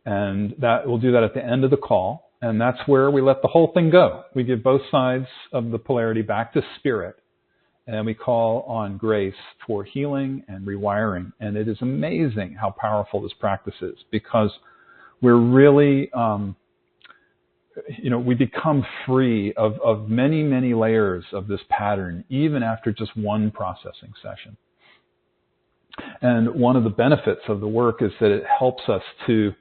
And that we'll do that at the end of the call, and that's where we let the whole thing go. We give both sides of the polarity back to spirit, and we call on grace for healing and rewiring. And it is amazing how powerful this practice is, because we're really, we become free of many, many layers of this pattern, even after just one processing session. And one of the benefits of the work is that it helps us to,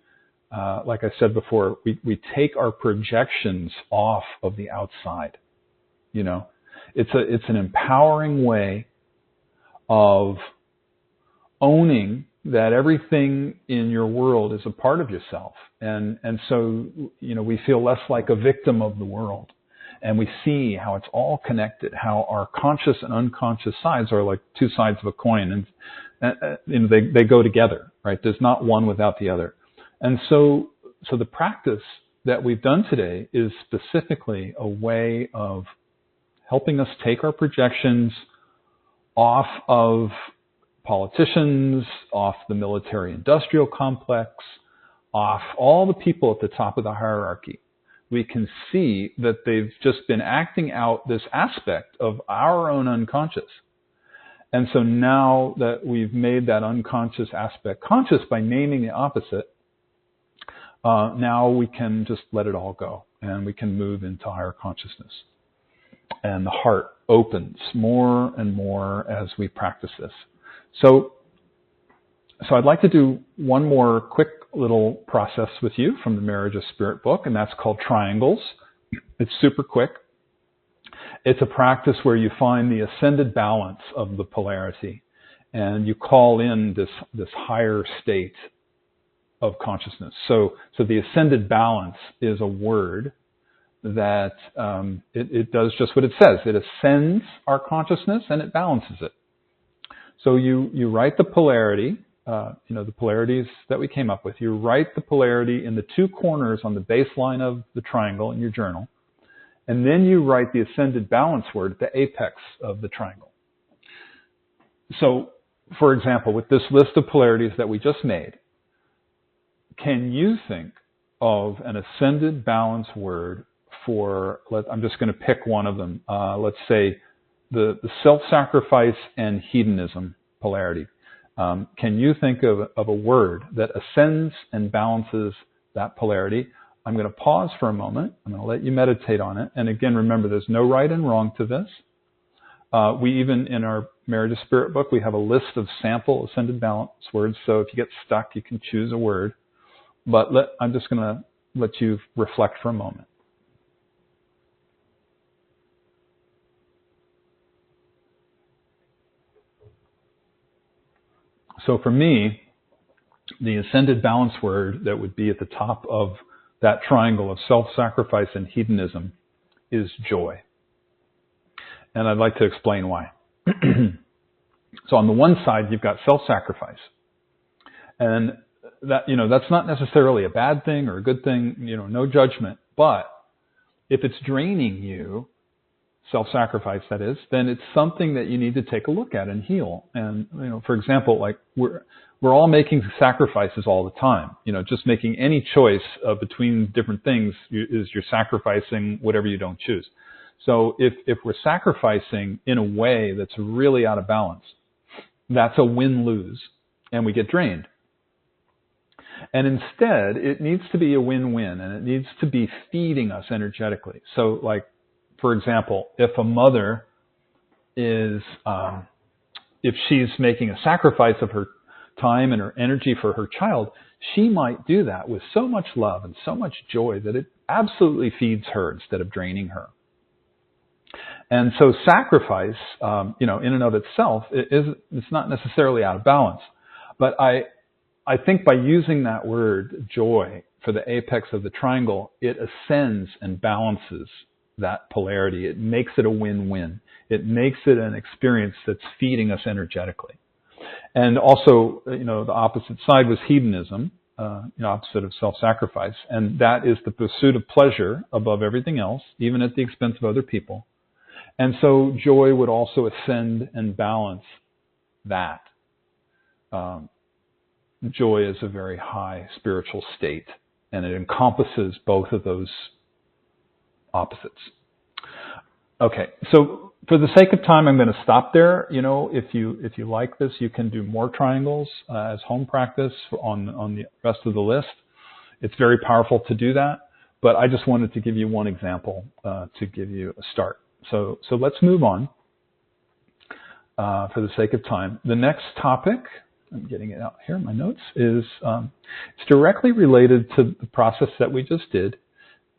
like I said before, we take our projections off of the outside. It's an empowering way of owning that everything in your world is a part of yourself. And so, we feel less like a victim of the world. And we see how it's all connected, how our conscious and unconscious sides are like two sides of a coin. And they go together, right? There's not one without the other. And so the practice that we've done today is specifically a way of helping us take our projections off of politicians, off the military-industrial complex, off all the people at the top of the hierarchy. We can see that they've just been acting out this aspect of our own unconscious. And so now that we've made that unconscious aspect conscious by naming the opposite, now we can just let it all go, and we can move into higher consciousness. And the heart opens more and more as we practice this. So I'd like to do one more quick little process with you from the Marriage of Spirit book, and that's called triangles. It's super quick. It's a practice where you find the ascended balance of the polarity, and you call in this higher state of consciousness. So the ascended balance is a word that it does just what it says. It ascends our consciousness and it balances it. So you write the polarity, the polarities that we came up with. You write the polarity in the two corners on the baseline of the triangle in your journal. And then you write the ascended balance word at the apex of the triangle. So, for example, with this list of polarities that we just made, can you think of an ascended balance word for, I'm just going to pick one of them. Let's say the self-sacrifice and hedonism polarity. Can you think of a word that ascends and balances that polarity? I'm going to pause for a moment. I'm going to let you meditate on it. And again, remember, there's no right and wrong to this. We even, in our Marriage of Spirit book, we have a list of sample ascended balance words. So if you get stuck, you can choose a word. But I'm just going to let you reflect for a moment. So for me, the ascended balance word that would be at the top of that triangle of self-sacrifice and hedonism is joy. And I'd like to explain why. So on the one side, you've got self-sacrifice. And that's not necessarily a bad thing or a good thing, no judgment. But if it's draining you, self-sacrifice that is, then it's something that you need to take a look at and heal. And, for example, like we're all making sacrifices all the time. Just making any choice between different things is you're sacrificing whatever you don't choose. So if we're sacrificing in a way that's really out of balance, that's a win-lose, and we get drained. And instead, it needs to be a win-win, and it needs to be feeding us energetically. So, like, for example, if a mother is, if she's making a sacrifice of her time and her energy for her child, she might do that with so much love and so much joy that it absolutely feeds her instead of draining her. And so sacrifice, in and of itself, it's not necessarily out of balance. But I think by using that word, joy, for the apex of the triangle, it ascends and balances that polarity. It makes it a win-win. It makes it an experience that's feeding us energetically. And also, the opposite side was hedonism, opposite of self-sacrifice. And that is the pursuit of pleasure above everything else, even at the expense of other people. And so joy would also ascend and balance that. Joy is a very high spiritual state, and it encompasses both of those opposites. Okay, so for the sake of time, I'm going to stop there. If you like this, you can do more triangles as home practice on the rest of the list. It's very powerful to do that, but I just wanted to give you one example to give you a start. So let's move on for the sake of time. The next topic, I'm getting it out here in my notes, is it's directly related to the process that we just did.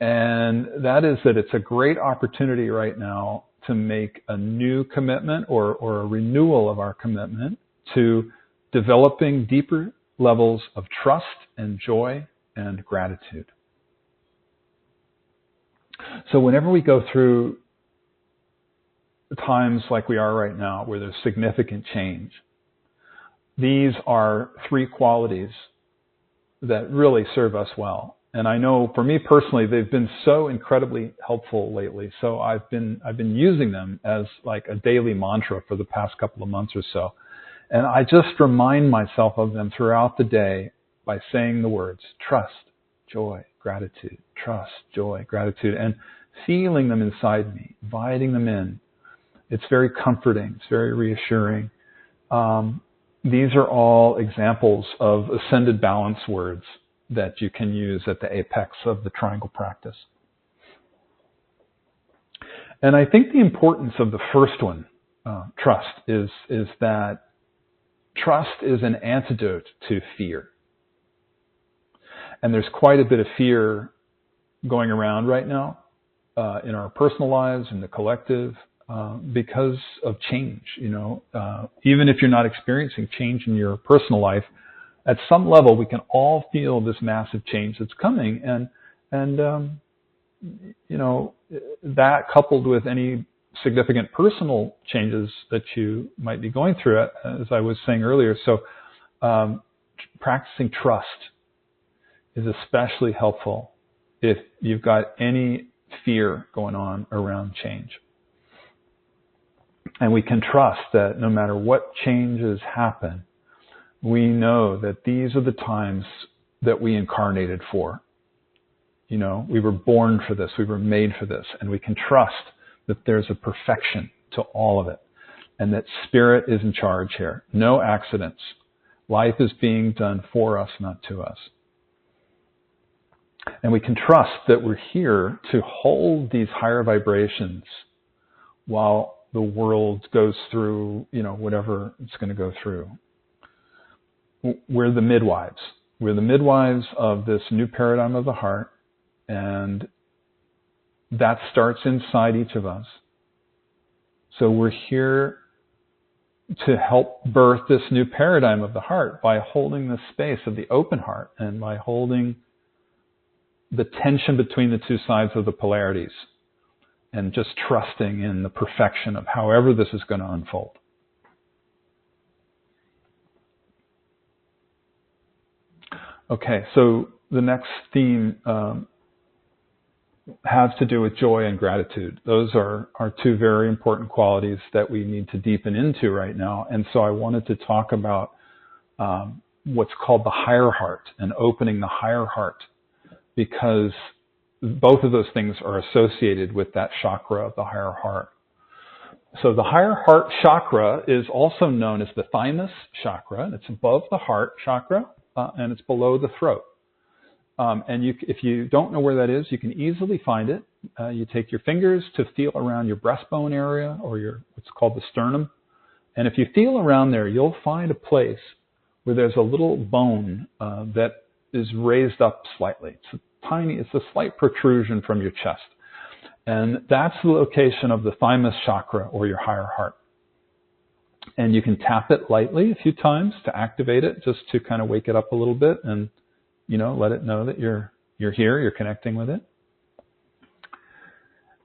And that is that it's a great opportunity right now to make a new commitment or a renewal of our commitment to developing deeper levels of trust and joy and gratitude. So whenever we go through times like we are right now, where there's significant change, these are three qualities that really serve us well. And I know for me personally, they've been so incredibly helpful lately. So I've been using them as like a daily mantra for the past couple of months or so. And I just remind myself of them throughout the day by saying the words trust, joy, gratitude, trust, joy, gratitude, and feeling them inside me, inviting them in. It's very comforting. It's very reassuring. These are all examples of ascended balance words that you can use at the apex of the triangle practice. And I think the importance of the first one, trust, is that trust is an antidote to fear. And there's quite a bit of fear going around right now in our personal lives, in the collective, because of change. Even if you're not experiencing change in your personal life, at some level we can all feel this massive change that's coming, and that coupled with any significant personal changes that you might be going through, as I was saying earlier. So practicing trust is especially helpful if you've got any fear going on around change. And we can trust that no matter what changes happen, we know that these are the times that we incarnated for. We were born for this, we were made for this, and we can trust that there's a perfection to all of it, and that Spirit is in charge here. No accidents. Life is being done for us, not to us. And we can trust that we're here to hold these higher vibrations while the world goes through, whatever it's going to go through. We're the midwives. We're the midwives of this new paradigm of the heart, and that starts inside each of us. So we're here to help birth this new paradigm of the heart by holding the space of the open heart and by holding the tension between the two sides of the polarities and just trusting in the perfection of however this is going to unfold. Okay, so the next theme has to do with joy and gratitude. Those are two very important qualities that we need to deepen into right now. And so I wanted to talk about what's called the higher heart and opening the higher heart, because both of those things are associated with that chakra of the higher heart. So the higher heart chakra is also known as the thymus chakra, and it's above the heart chakra, and it's below the throat. And if you don't know where that is, you can easily find it. You take your fingers to feel around your breastbone area, or what's called the sternum. And if you feel around there, you'll find a place where there's a little bone that is raised up slightly. It's a slight protrusion from your chest. And that's the location of the thymus chakra, or your higher heart. And you can tap it lightly a few times to activate it, just to kind of wake it up a little bit and, let it know that you're here, you're connecting with it.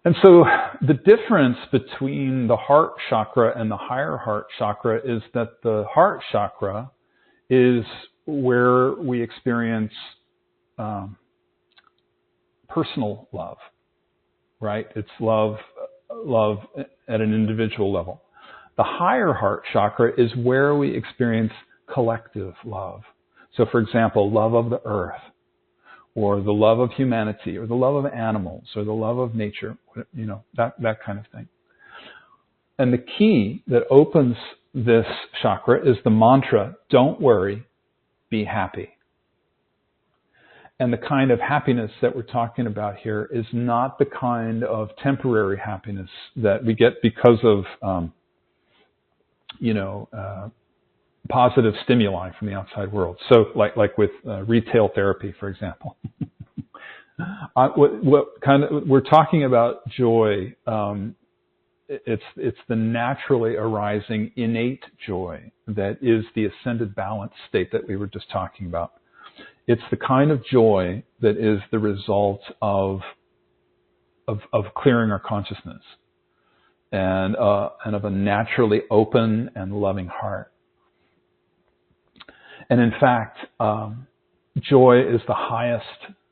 And so the difference between the heart chakra and the higher heart chakra is that the heart chakra is where we experience personal love, right? It's love at an individual level. The higher heart chakra is where we experience collective love. So, for example, love of the earth, or the love of humanity, or the love of animals, or the love of nature, that kind of thing. And the key that opens this chakra is the mantra, don't worry, be happy. And the kind of happiness that we're talking about here is not the kind of temporary happiness that we get because of, positive stimuli from the outside world. So like with retail therapy, for example. We're talking about joy. It's the naturally arising innate joy that is the ascended balance state that we were just talking about. It's the kind of joy that is the result of clearing our consciousness and of a naturally open and loving heart. And in fact, joy is the highest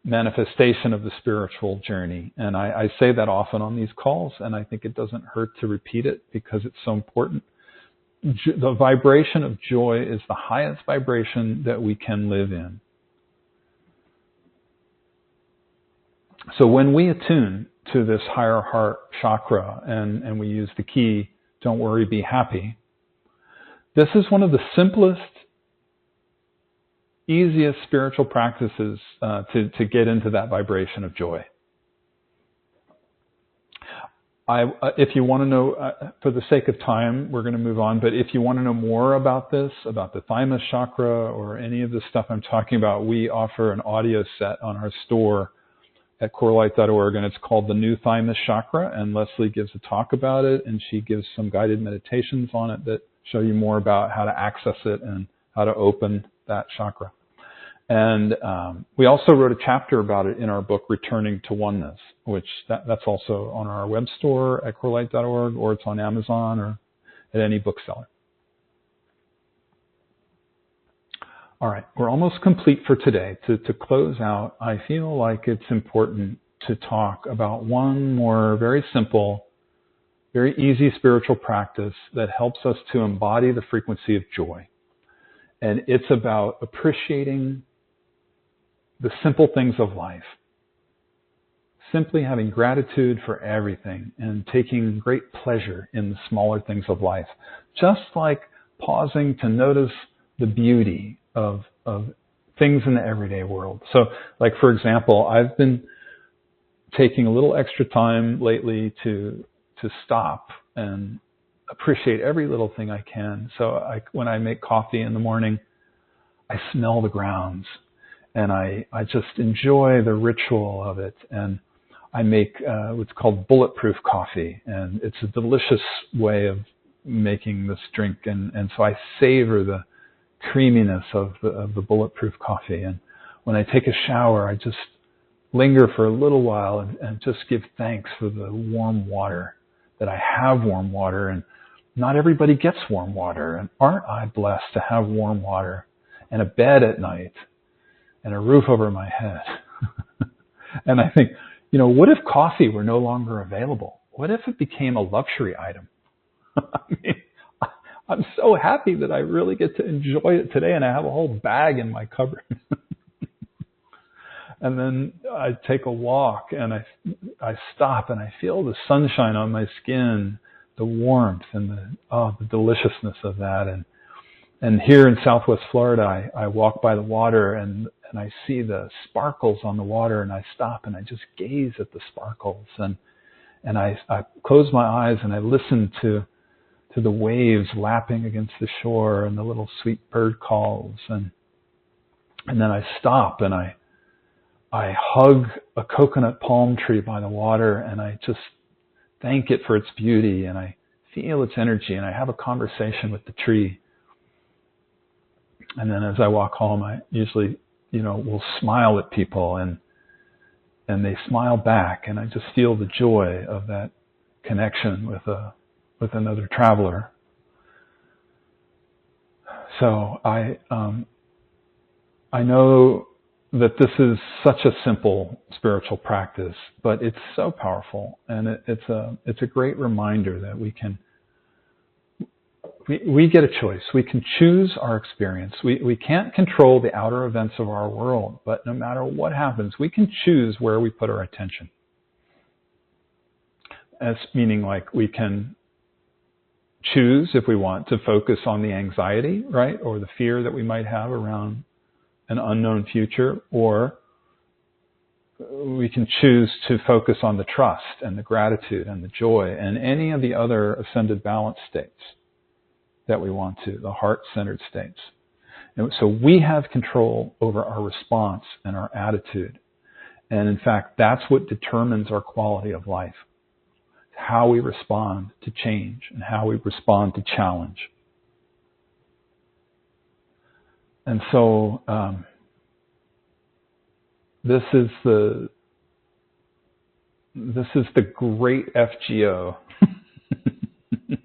manifestation of the spiritual journey. And I say that often on these calls, and I think it doesn't hurt to repeat it because it's so important. The vibration of joy is the highest vibration that we can live in. So when we attune to this higher heart chakra and we use the key, don't worry, be happy, this is one of the simplest, easiest spiritual practices to get into that vibration of joy. If you want to know, for the sake of time, we're going to move on, but if you want to know more about this, about the thymus chakra or any of the stuff I'm talking about, we offer an audio set on our store at corelight.org, and it's called The New Thymus Chakra, and Leslie gives a talk about it, and she gives some guided meditations on it that show you more about how to access it and how to open that chakra. And we also wrote a chapter about it in our book, Returning to Oneness, which that's also on our web store at corelight.org, or it's on Amazon or at any bookseller. All right, we're almost complete for today. To close out, I feel like it's important to talk about one more very simple, very easy spiritual practice that helps us to embody the frequency of joy. And it's about appreciating the simple things of life. Simply having gratitude for everything and taking great pleasure in the smaller things of life. Just like pausing to notice the beauty of things in the everyday world. So, like, for example, I've been taking a little extra time lately to stop and appreciate every little thing I can. So when I make coffee in the morning, I smell the grounds and I just enjoy the ritual of it. And I make what's called bulletproof coffee, and it's a delicious way of making this drink. And so I savor the creaminess of the bulletproof coffee. And when I take a shower, I just linger for a little while and just give thanks for the warm water, that I have warm water. And not everybody gets warm water. And aren't I blessed to have warm water and a bed at night and a roof over my head? And I think, what if coffee were no longer available? What if it became a luxury item? I mean, I'm so happy that I really get to enjoy it today, and I have a whole bag in my cupboard. And then I take a walk, and I stop, and I feel the sunshine on my skin, the warmth, and the deliciousness of that. And here in Southwest Florida, I walk by the water, and I see the sparkles on the water, and I stop, and I just gaze at the sparkles. And I close my eyes, and I listen to the waves lapping against the shore and the little sweet bird calls. And then I stop, and I hug a coconut palm tree by the water, and I just thank it for its beauty, and I feel its energy, and I have a conversation with the tree. And then as I walk home, I usually, will smile at people, and they smile back, and I just feel the joy of that connection with another traveler. So I know that this is such a simple spiritual practice, but it's so powerful, and it's a great reminder that we get a choice. We can choose our experience. We can't control the outer events of our world, but no matter what happens, we can choose where we put our attention. As meaning, like, we can choose, if we want, to focus on the anxiety, right, or the fear that we might have around an unknown future, or we can choose to focus on the trust and the gratitude and the joy and any of the other ascended balance states that we want to, the heart-centered states. And so we have control over our response and our attitude. And in fact, that's what determines our quality of life. How we respond to change and how we respond to challenge. And so this is the great FGO,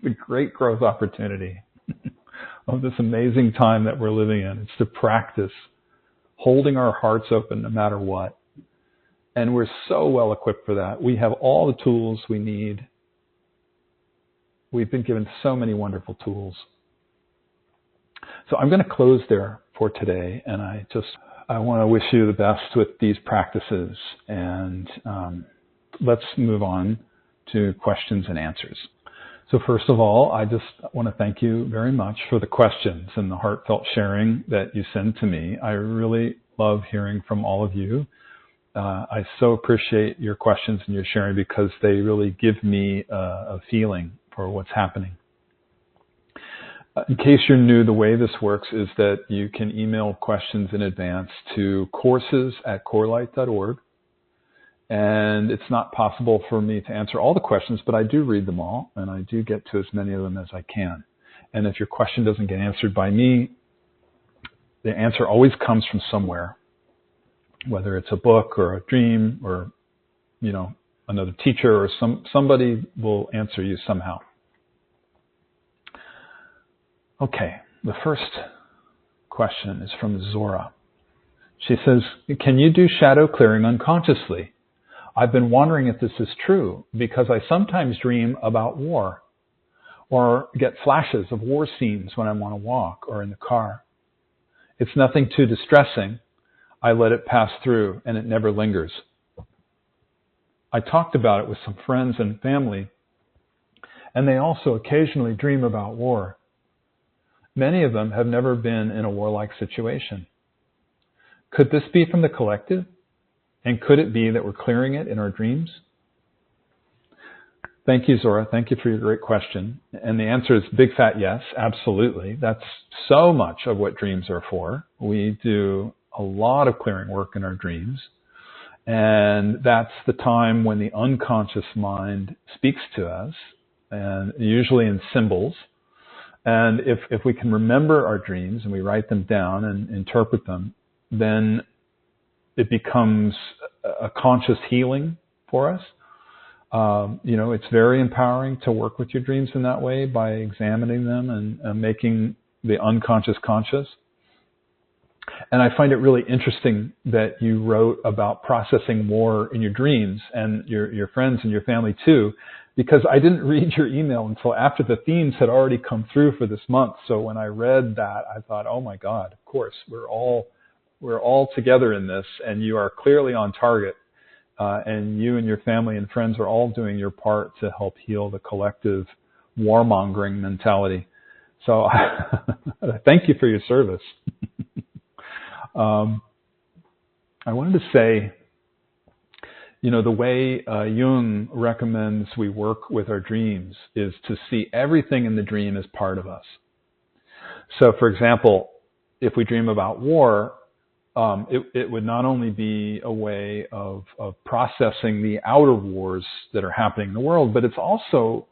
the great growth opportunity of this amazing time that we're living in. It's to practice holding our hearts open no matter what. And we're so well equipped for that. We have all the tools we need. We've been given so many wonderful tools. So I'm going to close there for today, and I want to wish you the best with these practices. And let's move on to questions and answers. So first of all, I just want to thank you very much for the questions and the heartfelt sharing that you send to me. I really love hearing from all of you. I so appreciate your questions and your sharing, because they really give me a feeling for what's happening. In case you're new, the way this works is that you can email questions in advance to courses@corelight.org. And it's not possible for me to answer all the questions, but I do read them all, and I do get to as many of them as I can. And if your question doesn't get answered by me, the answer always comes from somewhere, whether it's a book or a dream or, another teacher or somebody will answer you somehow. Okay, the first question is from Zora. She says, can you do shadow clearing unconsciously? I've been wondering if this is true because I sometimes dream about war or get flashes of war scenes when I'm on a walk or in the car. It's nothing too distressing. I let it pass through and it never lingers. I talked about it with some friends and family, and they also occasionally dream about war. Many of them have never been in a warlike situation. Could this be from the collective? And could it be that we're clearing it in our dreams? Thank you, Zora. Thank you for your great question. And the answer is big fat yes, absolutely. That's so much of what dreams are for. We do a lot of clearing work in our dreams. And that's the time when the unconscious mind speaks to us, and usually in symbols. And if we can remember our dreams and we write them down and interpret them, then it becomes a conscious healing for us. It's very empowering to work with your dreams in that way by examining them and making the unconscious conscious. And I find it really interesting that you wrote about processing war in your dreams, and your friends and your family too, because I didn't read your email until after the themes had already come through for this month. So when I read that, I thought, oh my God, of course, we're all together in this, and you are clearly on target. And you and your family and friends are all doing your part to help heal the collective warmongering mentality. So thank you for your service. I wanted to say, the way Jung recommends we work with our dreams is to see everything in the dream as part of us. So, for example, if we dream about war, it would not only be a way of processing the outer wars that are happening in the world, but it's also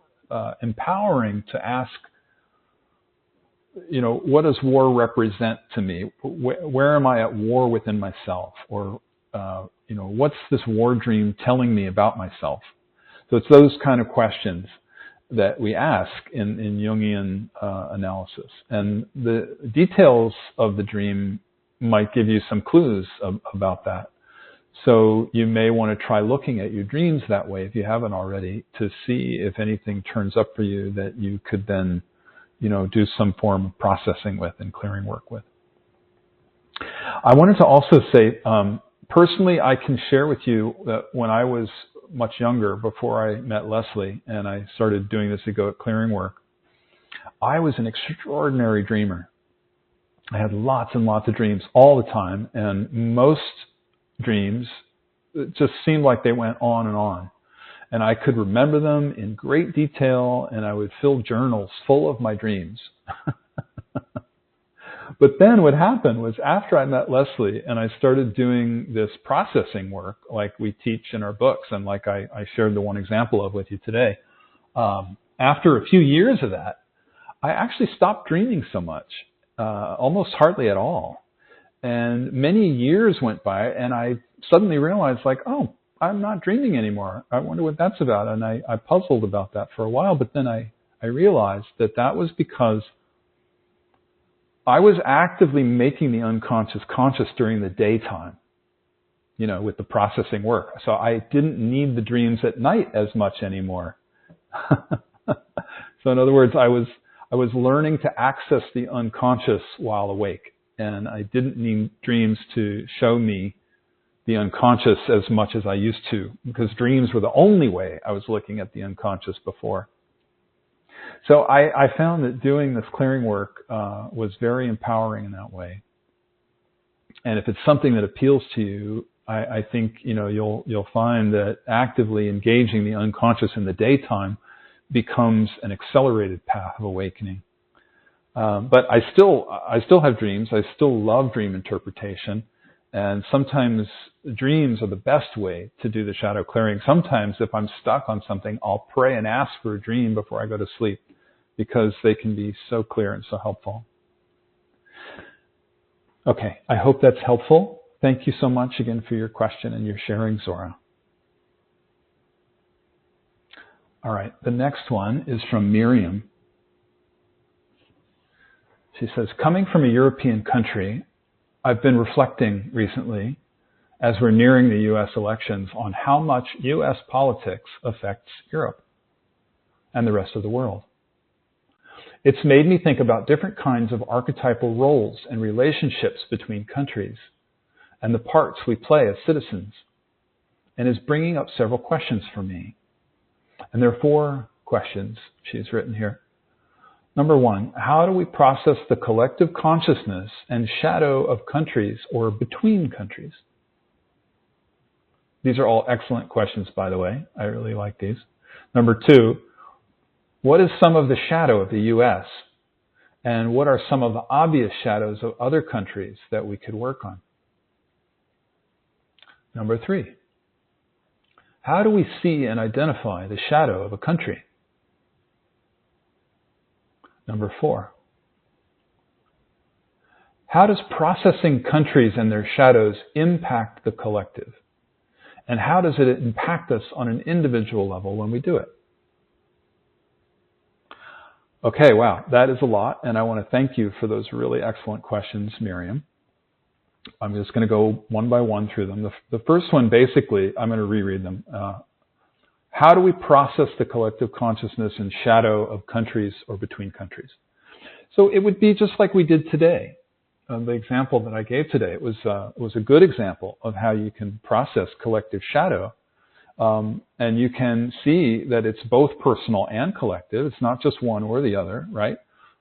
empowering to ask, what does war represent to me? Where am I at war within myself? Or, what's this war dream telling me about myself? So it's those kind of questions that we ask in Jungian analysis. And the details of the dream might give you some clues about that. So you may want to try looking at your dreams that way if you haven't already, to see if anything turns up for you that you could then do some form of processing with and clearing work with. I wanted to also say, personally, I can share with you that when I was much younger, before I met Leslie and I started doing this egoic clearing work, I was an extraordinary dreamer. I had lots and lots of dreams all the time, and most dreams just seemed like they went on and on. And I could remember them in great detail, and I would fill journals full of my dreams. But then what happened was, after I met Leslie and I started doing this processing work like we teach in our books and like I shared the one example of with you today, after a few years of that, I actually stopped dreaming so much, almost hardly at all. And many years went by, and I suddenly realized, oh, I'm not dreaming anymore. I wonder what that's about. And I puzzled about that for a while, but then I realized that was because I was actively making the unconscious conscious during the daytime, with the processing work. So I didn't need the dreams at night as much anymore. So in other words, I was learning to access the unconscious while awake, and I didn't need dreams to show me the unconscious as much as I used to, because dreams were the only way I was looking at the unconscious before. So I found that doing this clearing work was very empowering in that way. And if it's something that appeals to you, I think you'll find that actively engaging the unconscious in the daytime becomes an accelerated path of awakening. But I still have dreams. I still love dream interpretation. And sometimes dreams are the best way to do the shadow clearing. Sometimes if I'm stuck on something, I'll pray and ask for a dream before I go to sleep, because they can be so clear and so helpful. Okay, I hope that's helpful. Thank you so much again for your question and your sharing, Zora. All right, the next one is from Miriam. She says, coming from a European country, I've been reflecting recently as we're nearing the U.S. elections on how much U.S. politics affects Europe and the rest of the world. It's made me think about different kinds of archetypal roles and relationships between countries and the parts we play as citizens, and is bringing up several questions for me. And there are 4 questions she's written here. Number 1, how do we process the collective consciousness and shadow of countries or between countries? These are all excellent questions, by the way. I really like these. Number 2, what is some of the shadow of the U.S.? And what are some of the obvious shadows of other countries that we could work on? Number 3, how do we see and identify the shadow of a country? Number 4, how does processing countries and their shadows impact the collective? And how does it impact us on an individual level when we do it? Okay, wow, that is a lot, and I want to thank you for those really excellent questions, Miriam. I'm just going to go one by one through them. The first one, basically, I'm going to reread them. How do we process the collective consciousness and shadow of countries or between countries? So it would be just like we did today. The example that I gave today was a good example of how you can process collective shadow. And you can see that it's both personal and collective. It's not just one or the other, right?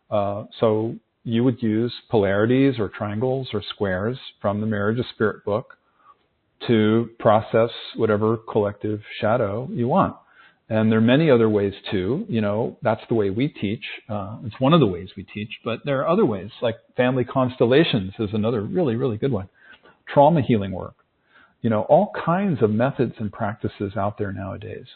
So you would use polarities or triangles or squares from the Marriage of Spirit book to process whatever collective shadow you want. And there are many other ways too. You know, that's the way we teach. It's one of the ways we teach, but there are other ways, like family constellations is another really, really good one. Trauma healing work. You know, all kinds of methods and practices out there nowadays.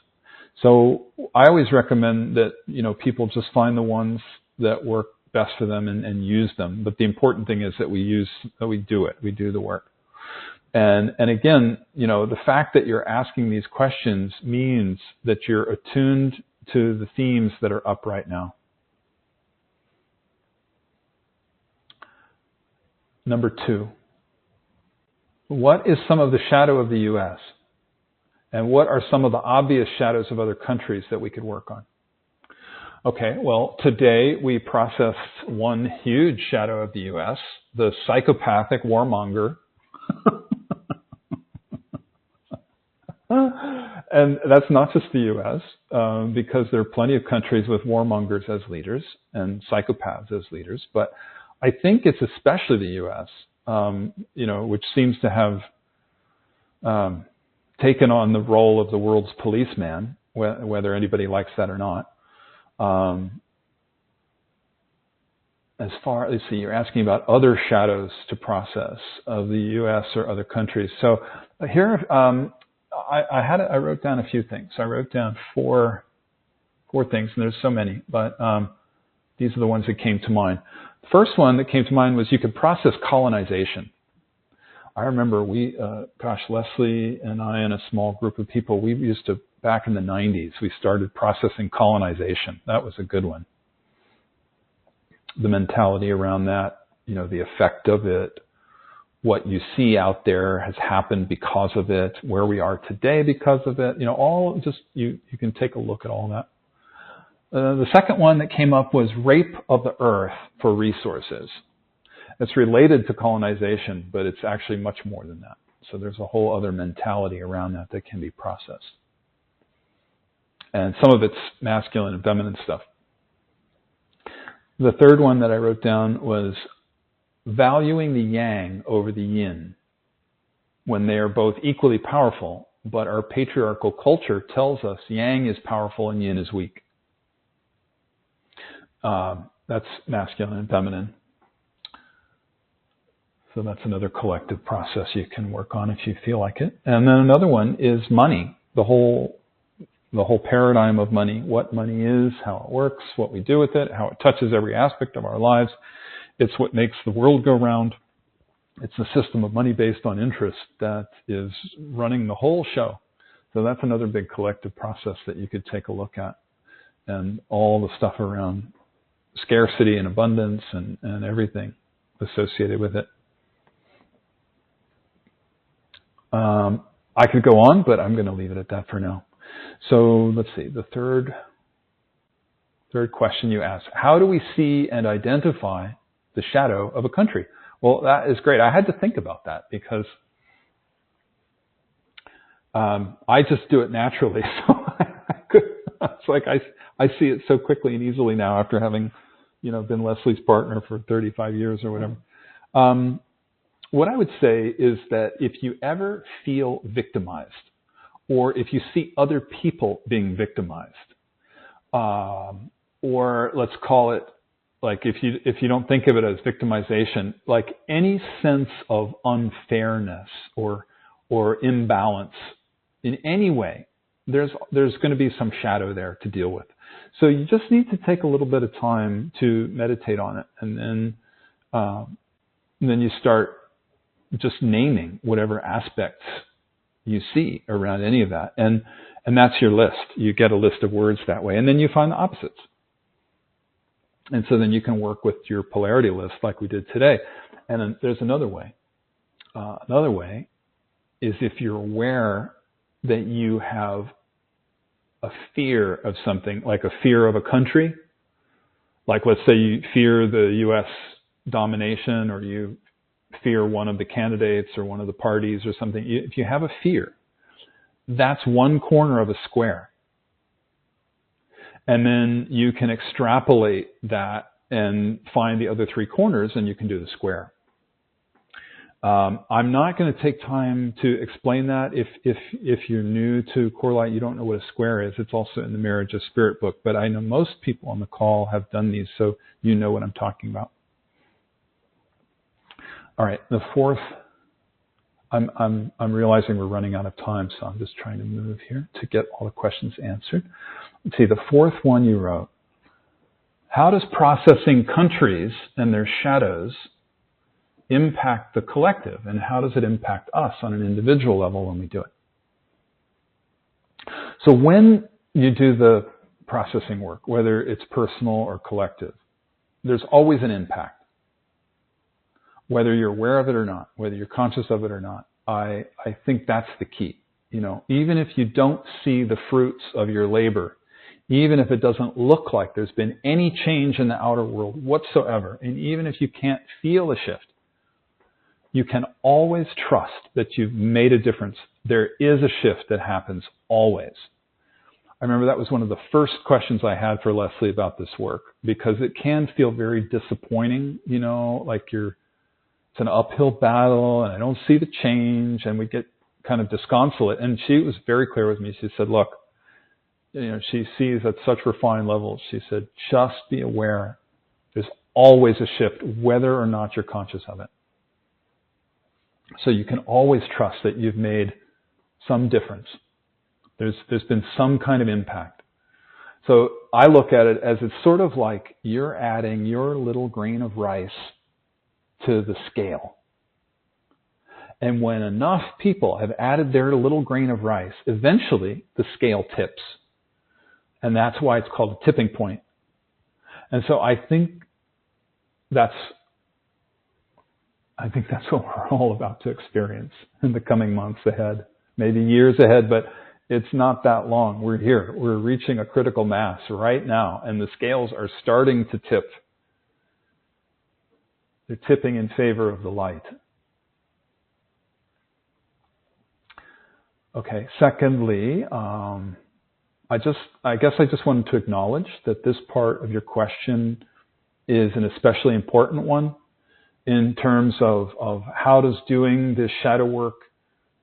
So I always recommend that, you know, people just find the ones that work best for them and use them. But the important thing is that we do it. We do the work. And again, you know, the fact that you're asking these questions means that you're attuned to the themes that are up right now. Number 2. What is some of the shadow of the U.S.? And what are some of the obvious shadows of other countries that we could work on? Okay, well, today we processed one huge shadow of the U.S., the psychopathic warmonger. And that's not just the U.S., because there are plenty of countries with warmongers as leaders and psychopaths as leaders. But I think it's especially the U.S., you know, which seems to have taken on the role of the world's policeman, whether anybody likes that or not. Let's see, you're asking about other shadows to process of the U.S. or other countries. So here, I wrote down a few things. I wrote down four things, and there's so many, but these are the ones that came to mind. The first one that came to mind was you could process colonization. I remember Leslie and I and a small group of people, we used to, back in the 90s, we started processing colonization. That was a good one. The mentality around that, you know, the effect of it, what you see out there has happened because of it, where we are today because of it, you know, all just, you can take a look at all that. The second one that came up was rape of the earth for resources. It's related to colonization, but it's actually much more than that. So there's a whole other mentality around that can be processed. And some of it's masculine and feminine stuff. The third one that I wrote down was valuing the yang over the yin when they are both equally powerful, but our patriarchal culture tells us yang is powerful and yin is weak. That's masculine and feminine. So that's another collective process you can work on if you feel like it. And then another one is money, the whole paradigm of money, what money is, how it works, what we do with it, how it touches every aspect of our lives. It's what makes the world go round. It's a system of money based on interest that is running the whole show. So that's another big collective process that you could take a look at, and all the stuff around scarcity and abundance and everything associated with it. I could go on, but I'm going to leave it at that for now. So let's see, the third question you asked: how do we see and identify the shadow of a country? Well, that is great. I had to think about that because I just do it naturally. So it's like I see it so quickly and easily now after having, been Leslie's partner for 35 years or whatever. What I would say is that if you ever feel victimized, or if you see other people being victimized, or let's call it, like if you don't think of it as victimization, like any sense of unfairness or imbalance in any way, there's going to be some shadow there to deal with. So you just need to take a little bit of time to meditate on it, and then you start just naming whatever aspects you see around any of that, and that's your list. You get a list of words that way, and then you find the opposites. And so then you can work with your polarity list like we did today. And then there's another way. Another way is if you're aware that you have a fear of something, like a fear of a country, like let's say you fear the U.S. domination, or you fear one of the candidates or one of the parties or something. If you have a fear, that's one corner of a square. And then you can extrapolate that and find the other three corners, and you can do the square. I'm not going to take time to explain that. If you're new to Core Light, you don't know what a square is. It's also in the Marriage of Spirit book, but I know most people on the call have done these, so you know what I'm talking about. All right, the fourth. I'm realizing we're running out of time, so I'm just trying to move here to get all the questions answered. Let's see, the fourth one you wrote. How does processing countries and their shadows impact the collective, and how does it impact us on an individual level when we do it? So when you do the processing work, whether it's personal or collective, there's always an impact. Whether you're aware of it or not, whether you're conscious of it or not, I think that's the key. Even if you don't see the fruits of your labor, even if it doesn't look like there's been any change in the outer world whatsoever, and even if you can't feel a shift, you can always trust that you've made a difference. There is a shift that happens always. I remember that was one of the first questions I had for Leslie about this work, because it can feel very disappointing, like it's an uphill battle and I don't see the change, and we get kind of disconsolate. And she was very clear with me. She said, look, she sees at such refined levels. She said, just be aware. There's always a shift, whether or not you're conscious of it. So you can always trust that you've made some difference. There's been some kind of impact. So I look at it as it's sort of like you're adding your little grain of rice to the scale. And when enough people have added their little grain of rice, eventually the scale tips. And that's why it's called a tipping point. And so I think that's what we're all about to experience in the coming months ahead, maybe years ahead, but it's not that long. We're here. We're reaching a critical mass right now, and the scales are starting to tip. They're tipping in favor of the light. Okay, secondly, I guess I just wanted to acknowledge that this part of your question is an especially important one in terms of how does doing this shadow work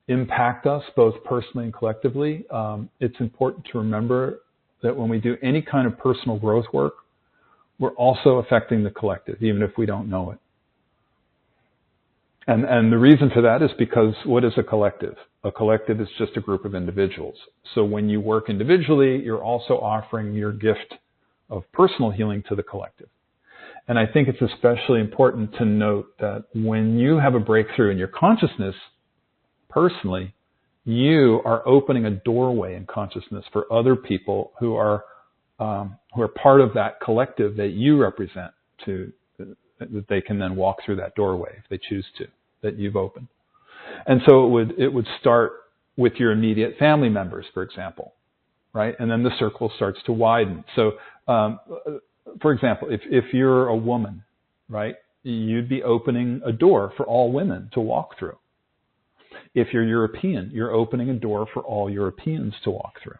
impact us both personally and collectively. It's important to remember that when we do any kind of personal growth work, we're also affecting the collective, even if we don't know it. And the reason for that is because what is a collective? A collective is just a group of individuals. So when you work individually, you're also offering your gift of personal healing to the collective. And I think it's especially important to note that when you have a breakthrough in your consciousness, personally, you are opening a doorway in consciousness for other people who are part of that collective that you represent, that they can then walk through that doorway if they choose to, that you've opened. And so it would start with your immediate family members, for example, right? And then the circle starts to widen. So, for example, if you're a woman, right, you'd be opening a door for all women to walk through. If you're European, you're opening a door for all Europeans to walk through.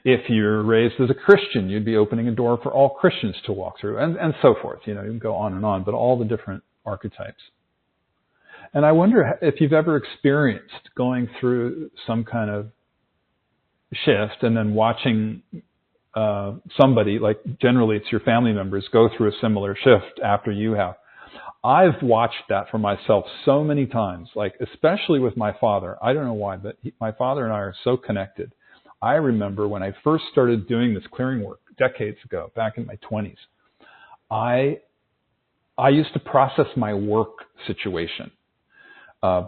If you're raised as a Christian, you'd be opening a door for all Christians to walk through, and so forth. You can go on and on, but all the different archetypes. And I wonder if you've ever experienced going through some kind of shift and then watching somebody, like generally it's your family members, go through a similar shift after you have. I've watched that for myself so many times, like especially with my father. I don't know why, but my father and I are so connected. I remember when I first started doing this clearing work decades ago, back in my 20s, I used to process my work situation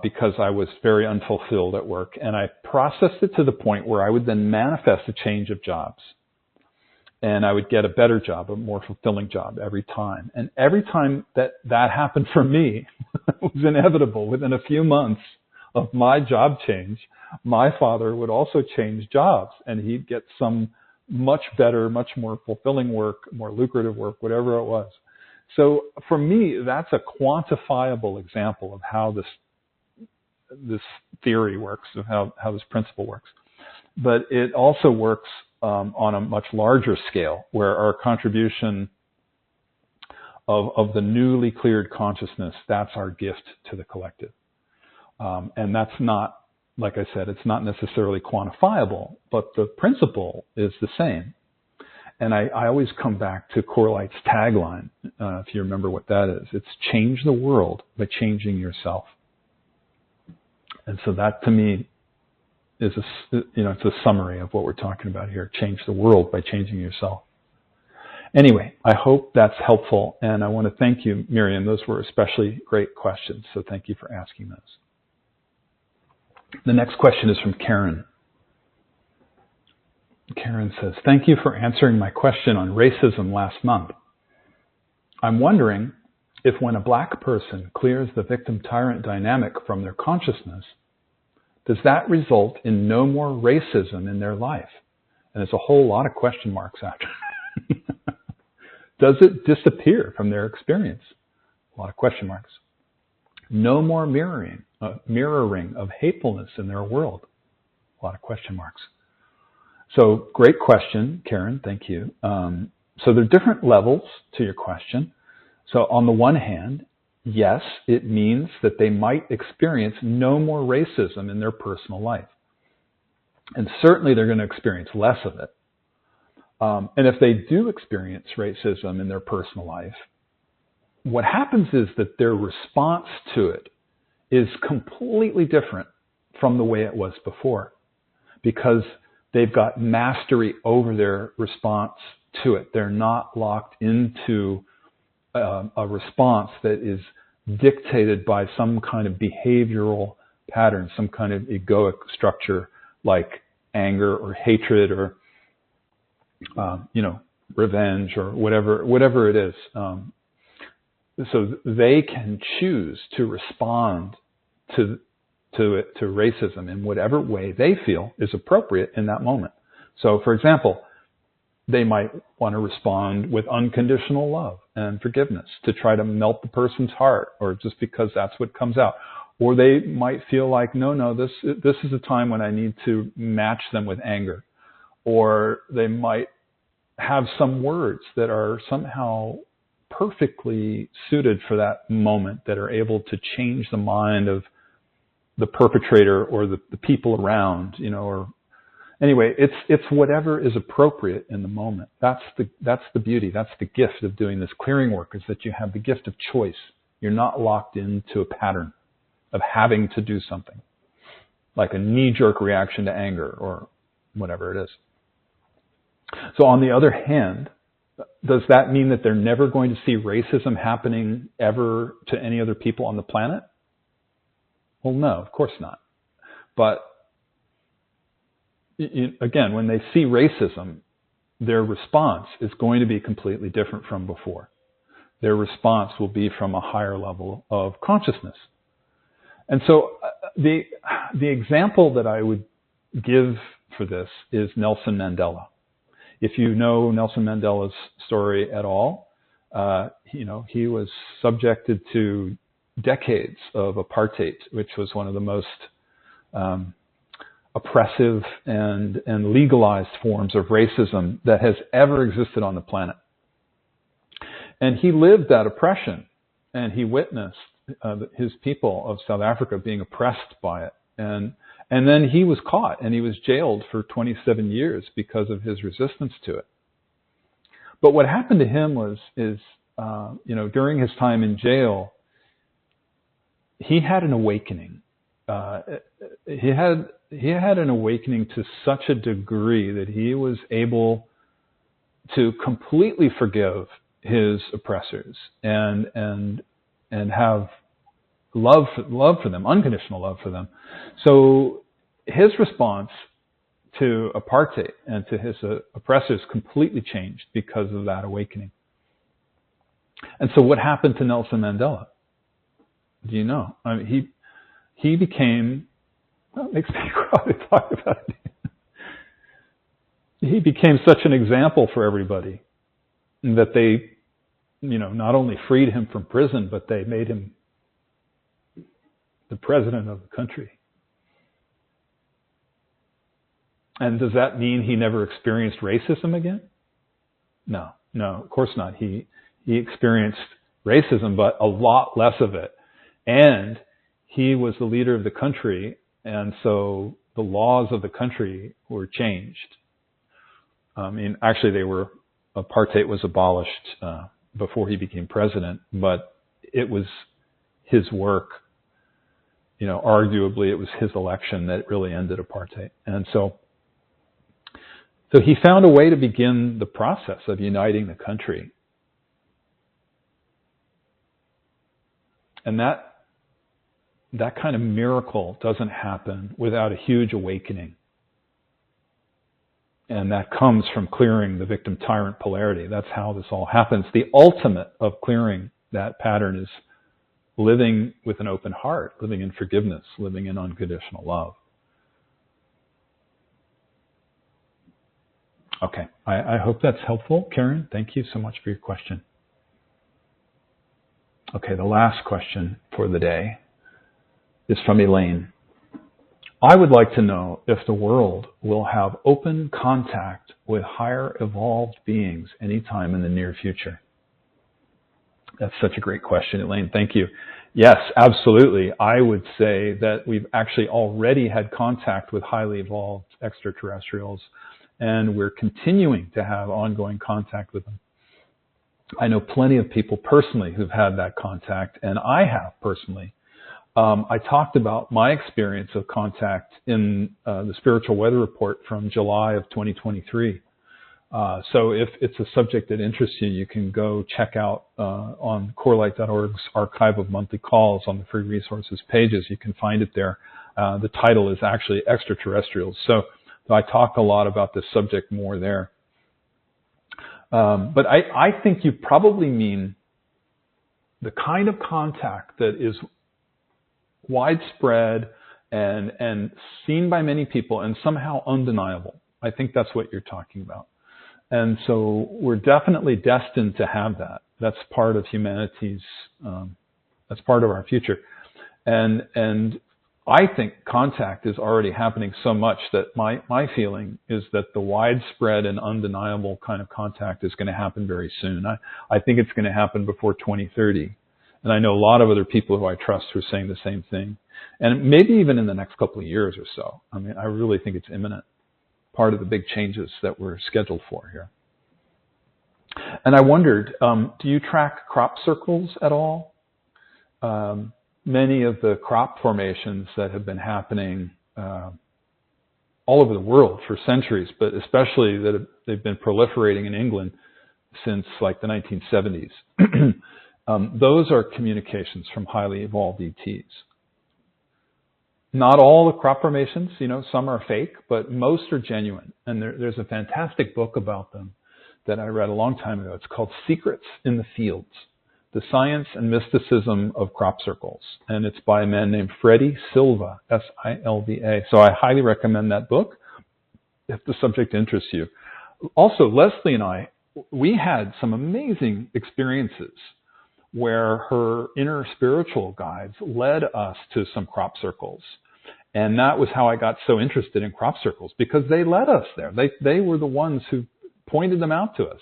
because I was very unfulfilled at work. And I processed it to the point where I would then manifest a change of jobs. And I would get a better job, a more fulfilling job every time. And every time that happened for me, it was inevitable. Within a few months of my job change, my father would also change jobs. And he'd get some much better, much more fulfilling work, more lucrative work, whatever it was. So for me, that's a quantifiable example of how this theory works, of how this principle works. But it also works on a much larger scale, where our contribution of the newly cleared consciousness, that's our gift to the collective. And that's not, like I said, it's not necessarily quantifiable, but the principle is the same. And I always come back to Corlight's tagline, if you remember what that is. It's change the world by changing yourself. And so that, to me, is it's a summary of what we're talking about here. Change the world by changing yourself. Anyway, I hope that's helpful, and I want to thank you, Miriam. Those were especially great questions, so thank you for asking those. The next question is from Karen. Karen says, thank you for answering my question on racism last month. I'm wondering if when a black person clears the victim-tyrant dynamic from their consciousness, does that result in no more racism in their life? And there's a whole lot of question marks after. Does it disappear from their experience? A lot of question marks. No more mirroring of hatefulness in their world. A lot of question marks. So great question, Karen. Thank you. So there are different levels to your question. So on the one hand, yes, it means that they might experience no more racism in their personal life. And certainly they're going to experience less of it. And if they do experience racism in their personal life, what happens is that their response to it is completely different from the way it was before, because they've got mastery over their response to it. They're not locked into a response that is dictated by some kind of behavioral pattern, some kind of egoic structure like anger or hatred or revenge or whatever it is. So they can choose to respond to racism in whatever way they feel is appropriate in that moment. So, for example, they might want to respond with unconditional love and forgiveness to try to melt the person's heart, or just because that's what comes out. Or they might feel like, no, this is a time when I need to match them with anger. Or they might have some words that are somehow perfectly suited for that moment, that are able to change the mind of the perpetrator or the people around, or anyway, it's whatever is appropriate in the moment. That's the beauty. That's the gift of doing this clearing work, is that you have the gift of choice. You're not locked into a pattern of having to do something, like a knee-jerk reaction to anger or whatever it is. So on the other hand, Does that mean that they're never going to see racism happening ever to any other people on the planet? Well, no, of course not. But again, when they see racism, their response is going to be completely different from before. Their response will be from a higher level of consciousness. And so the example that I would give for this is Nelson Mandela. If you know Nelson Mandela's story at all, he was subjected to decades of apartheid, which was one of the most oppressive and legalized forms of racism that has ever existed on the planet. And he lived that oppression, and he witnessed his people of South Africa being oppressed by it. And then he was caught, and he was jailed for 27 years because of his resistance to it. But what happened to him is during his time in jail, he had an awakening. He had an awakening to such a degree that he was able to completely forgive his oppressors and have love for them, unconditional love for them. So his response to apartheid and to his oppressors completely changed because of that awakening. And so what happened to Nelson Mandela? Do you know? I mean, he became, well, it makes me cry to talk about it. He became such an example for everybody that they, not only freed him from prison, but they made him the president of the country. And does that mean he never experienced racism again? No, of course not. He experienced racism, but a lot less of it. And he was the leader of the country, and so the laws of the country were changed. Actually, apartheid was abolished before he became president, but it was his work. Arguably, it was his election that really ended apartheid. And so he found a way to begin the process of uniting the country. And that kind of miracle doesn't happen without a huge awakening. And that comes from clearing the victim-tyrant polarity. That's how this all happens. The ultimate of clearing that pattern is living with an open heart, living in forgiveness, living in unconditional love. Okay, I hope that's helpful. Karen, thank you so much for your question. Okay, the last question for the day is from Elaine. I would like to know if the world will have open contact with higher evolved beings anytime in the near future. That's such a great question, Elaine. Thank you. Yes, absolutely. I would say that we've actually already had contact with highly evolved extraterrestrials, and we're continuing to have ongoing contact with them. I know plenty of people personally who've had that contact, and I have personally. I talked about my experience of contact in the Spiritual Weather Report from July of 2023. So if it's a subject that interests you, you can go check out on corelight.org's archive of monthly calls on the free resources pages. You can find it there. The title is actually Extraterrestrials. So I talk a lot about this subject more there. But I think you probably mean the kind of contact that is widespread and seen by many people and somehow undeniable. I think that's what you're talking about. And so we're definitely destined to have that. That's part of humanity's, that's part of our future. And I think contact is already happening so much that my feeling is that the widespread and undeniable kind of contact is going to happen very soon. I think it's going to happen before 2030. And I know a lot of other people who I trust who are saying the same thing. And maybe even in the next couple of years or so. I mean, I really think it's imminent. Part of the big changes that we're scheduled for here. And I wondered, do you track crop circles at all? Many of the crop formations that have been happening all over the world for centuries, but especially that they've been proliferating in England, since like the 1970s. Those are communications from highly evolved ETs. Not all the crop formations, some are fake, but most are genuine. And there's a fantastic book about them that I read a long time ago. It's called Secrets in the Fields, The Science and Mysticism of Crop Circles. And it's by a man named Freddie Silva, S-I-L-V-A. So I highly recommend that book if the subject interests you. Also, Leslie and I, we had some amazing experiences where her inner spiritual guides led us to some crop circles. And that was how I got so interested in crop circles, because they led us there. They were the ones who pointed them out to us.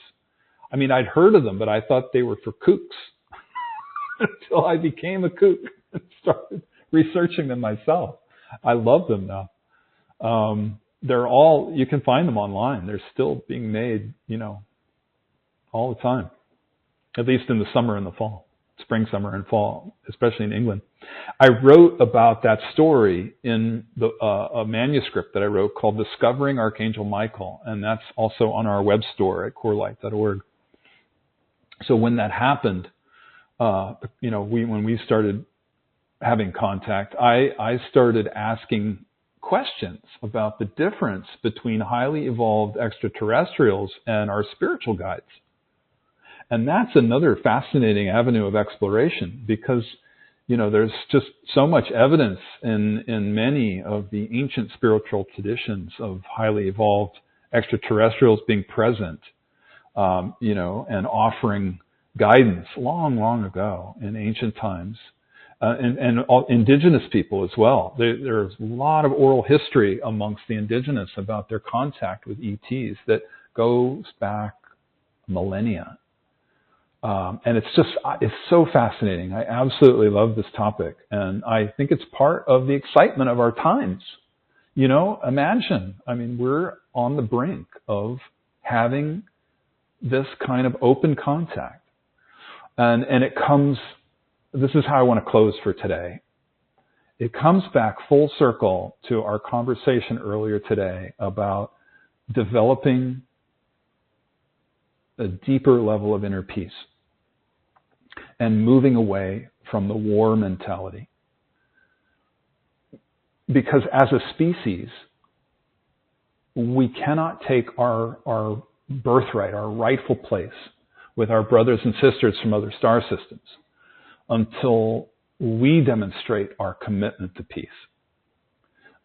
I mean, I'd heard of them, but I thought they were for kooks until I became a kook and started researching them myself. I love them now. You can find them online. They're still being made, all the time, at least in the summer and the fall, spring, summer, and fall, especially in England. I wrote about that story in a manuscript that I wrote called Discovering Archangel Michael, and that's also on our web store at corelight.org. So when that happened, when we started having contact, I started asking questions about the difference between highly evolved extraterrestrials and our spiritual guides. And that's another fascinating avenue of exploration, because there's just so much evidence in many of the ancient spiritual traditions of highly evolved extraterrestrials being present, and offering guidance long ago in ancient times, and indigenous people as well. There's a lot of oral history amongst the indigenous about their contact with ETs that goes back millennia. And it's so fascinating. I absolutely love this topic. And I think it's part of the excitement of our times. Imagine, we're on the brink of having this kind of open contact. And it comes, this is how I want to close for today. It comes back full circle to our conversation earlier today about developing a deeper level of inner peace and moving away from the war mentality. Because as a species, we cannot take our birthright, our rightful place with our brothers and sisters from other star systems until we demonstrate our commitment to peace.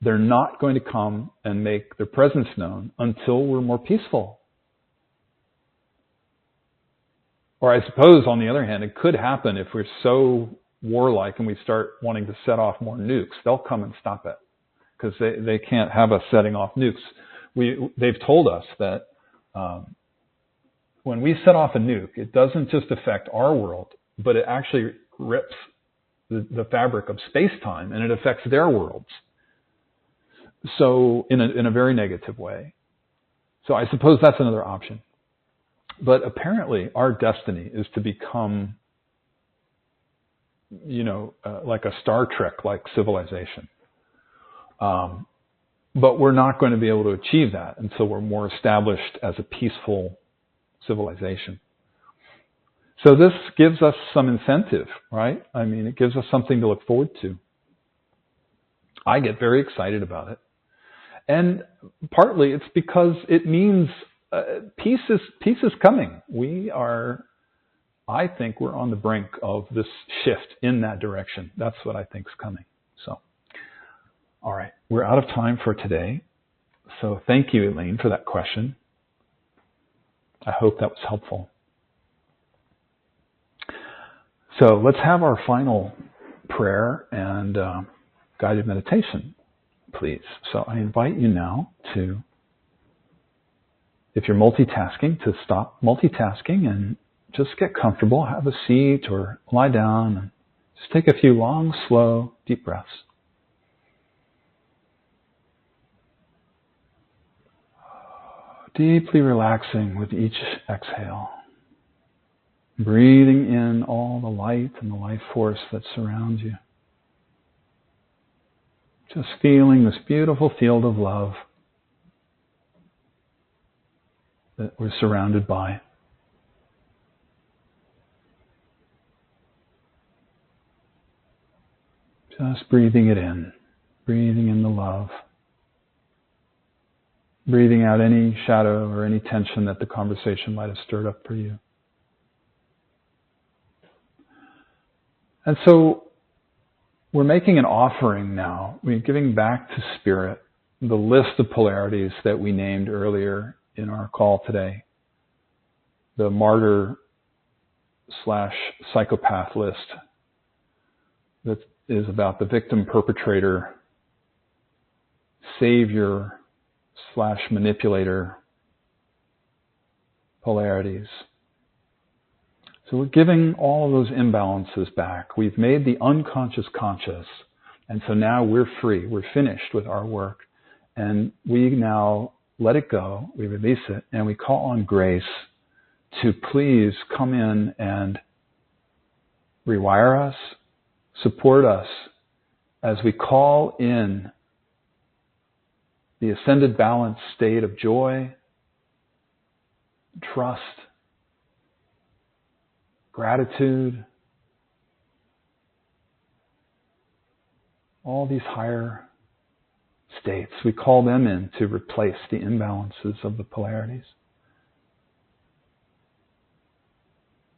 They're not going to come and make their presence known until we're more peaceful. Or I suppose, on the other hand, it could happen if we're so warlike and we start wanting to set off more nukes. They'll come and stop it, because they can't have us setting off nukes. They've told us that when we set off a nuke, it doesn't just affect our world, but it actually rips the fabric of space-time, and it affects their worlds. So in a very negative way. So I suppose that's another option. But apparently our destiny is to become, like a Star Trek-like civilization. But we're not going to be able to achieve that until we're more established as a peaceful civilization. So this gives us some incentive, right? It gives us something to look forward to. I get very excited about it. And partly it's because it means peace is coming. I think we're on the brink of this shift in that direction. That's what I think is coming. So, all right, we're out of time for today. So thank you, Elaine, for that question. I hope that was helpful. So let's have our final prayer and guided meditation, please. So I invite you now to, if you're multitasking, to stop multitasking and just get comfortable, have a seat or lie down, and just take a few long, slow, deep breaths. Deeply relaxing with each exhale. Breathing in all the light and the life force that surrounds you. Just feeling this beautiful field of love that we're surrounded by. Just breathing it in, breathing in the love, breathing out any shadow or any tension that the conversation might have stirred up for you. And so we're making an offering now. We're giving back to Spirit the list of polarities that we named earlier in our call today. The martyr/psychopath list that is about the victim-perpetrator, savior/manipulator polarities. So we're giving all of those imbalances back. We've made the unconscious conscious, and so now we're free. We're finished with our work, and we now let it go. We release it, and we call on grace to please come in and rewire us, support us as we call in the ascended balanced state of joy, trust, gratitude, all these higher states. We call them in to replace the imbalances of the polarities.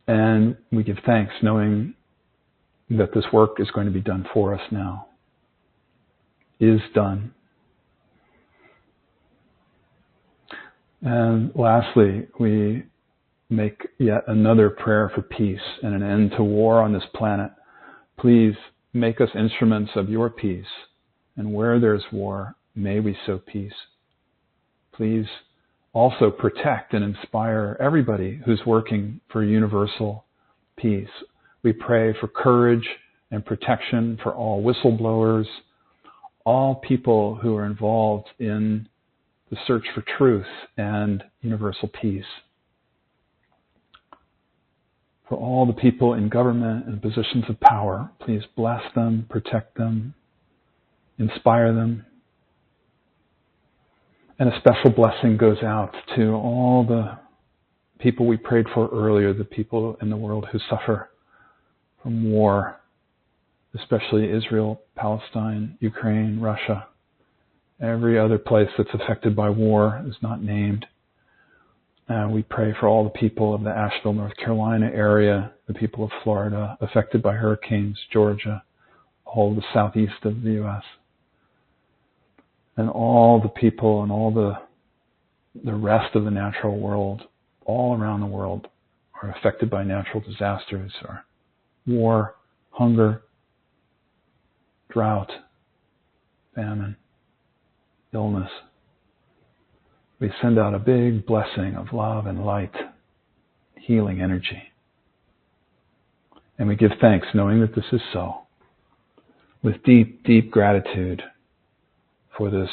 And we give thanks knowing that this work is going to be done for us now. Is done. And lastly, we make yet another prayer for peace and an end to war on this planet. Please make us instruments of your peace. And where there's war, may we sow peace. Please also protect and inspire everybody who's working for universal peace. We pray for courage and protection for all whistleblowers, all people who are involved in the search for truth and universal peace. For all the people in government and positions of power, please bless them, protect them, inspire them. And a special blessing goes out to all the people we prayed for earlier, the people in the world who suffer from war, especially Israel, Palestine, Ukraine, Russia. Every other place that's affected by war is not named. We pray for all the people of the Asheville, North Carolina area, the people of Florida affected by hurricanes, Georgia, all the southeast of the U.S. And all the people and all the rest of the natural world, all around the world, are affected by natural disasters or war, hunger, drought, famine, illness. We send out a big blessing of love and light, healing energy. And we give thanks knowing that this is so, with deep, deep gratitude for this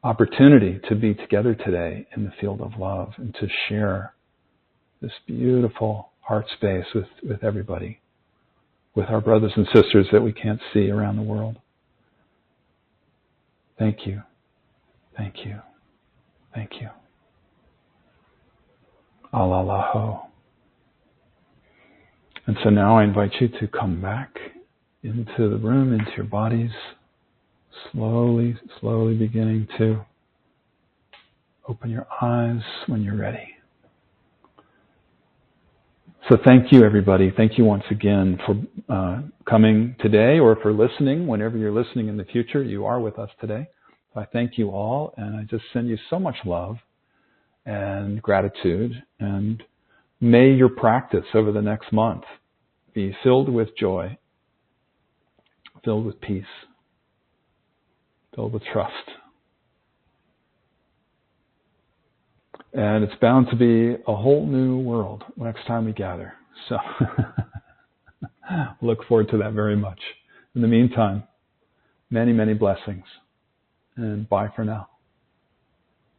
opportunity to be together today in the field of love and to share this beautiful heart space with everybody, with our brothers and sisters that we can't see around the world. Thank you. Thank you. Thank you. Alalahu. And so now I invite you to come back into the room, into your bodies, slowly, slowly beginning to open your eyes when you're ready. So thank you, everybody. Thank you once again for coming today or for listening. Whenever you're listening in the future, you are with us today. I thank you all, and I just send you so much love and gratitude, and may your practice over the next month be filled with joy, filled with peace, filled with trust. And it's bound to be a whole new world next time we gather. So look forward to that very much. In the meantime, many, many blessings. And bye for now.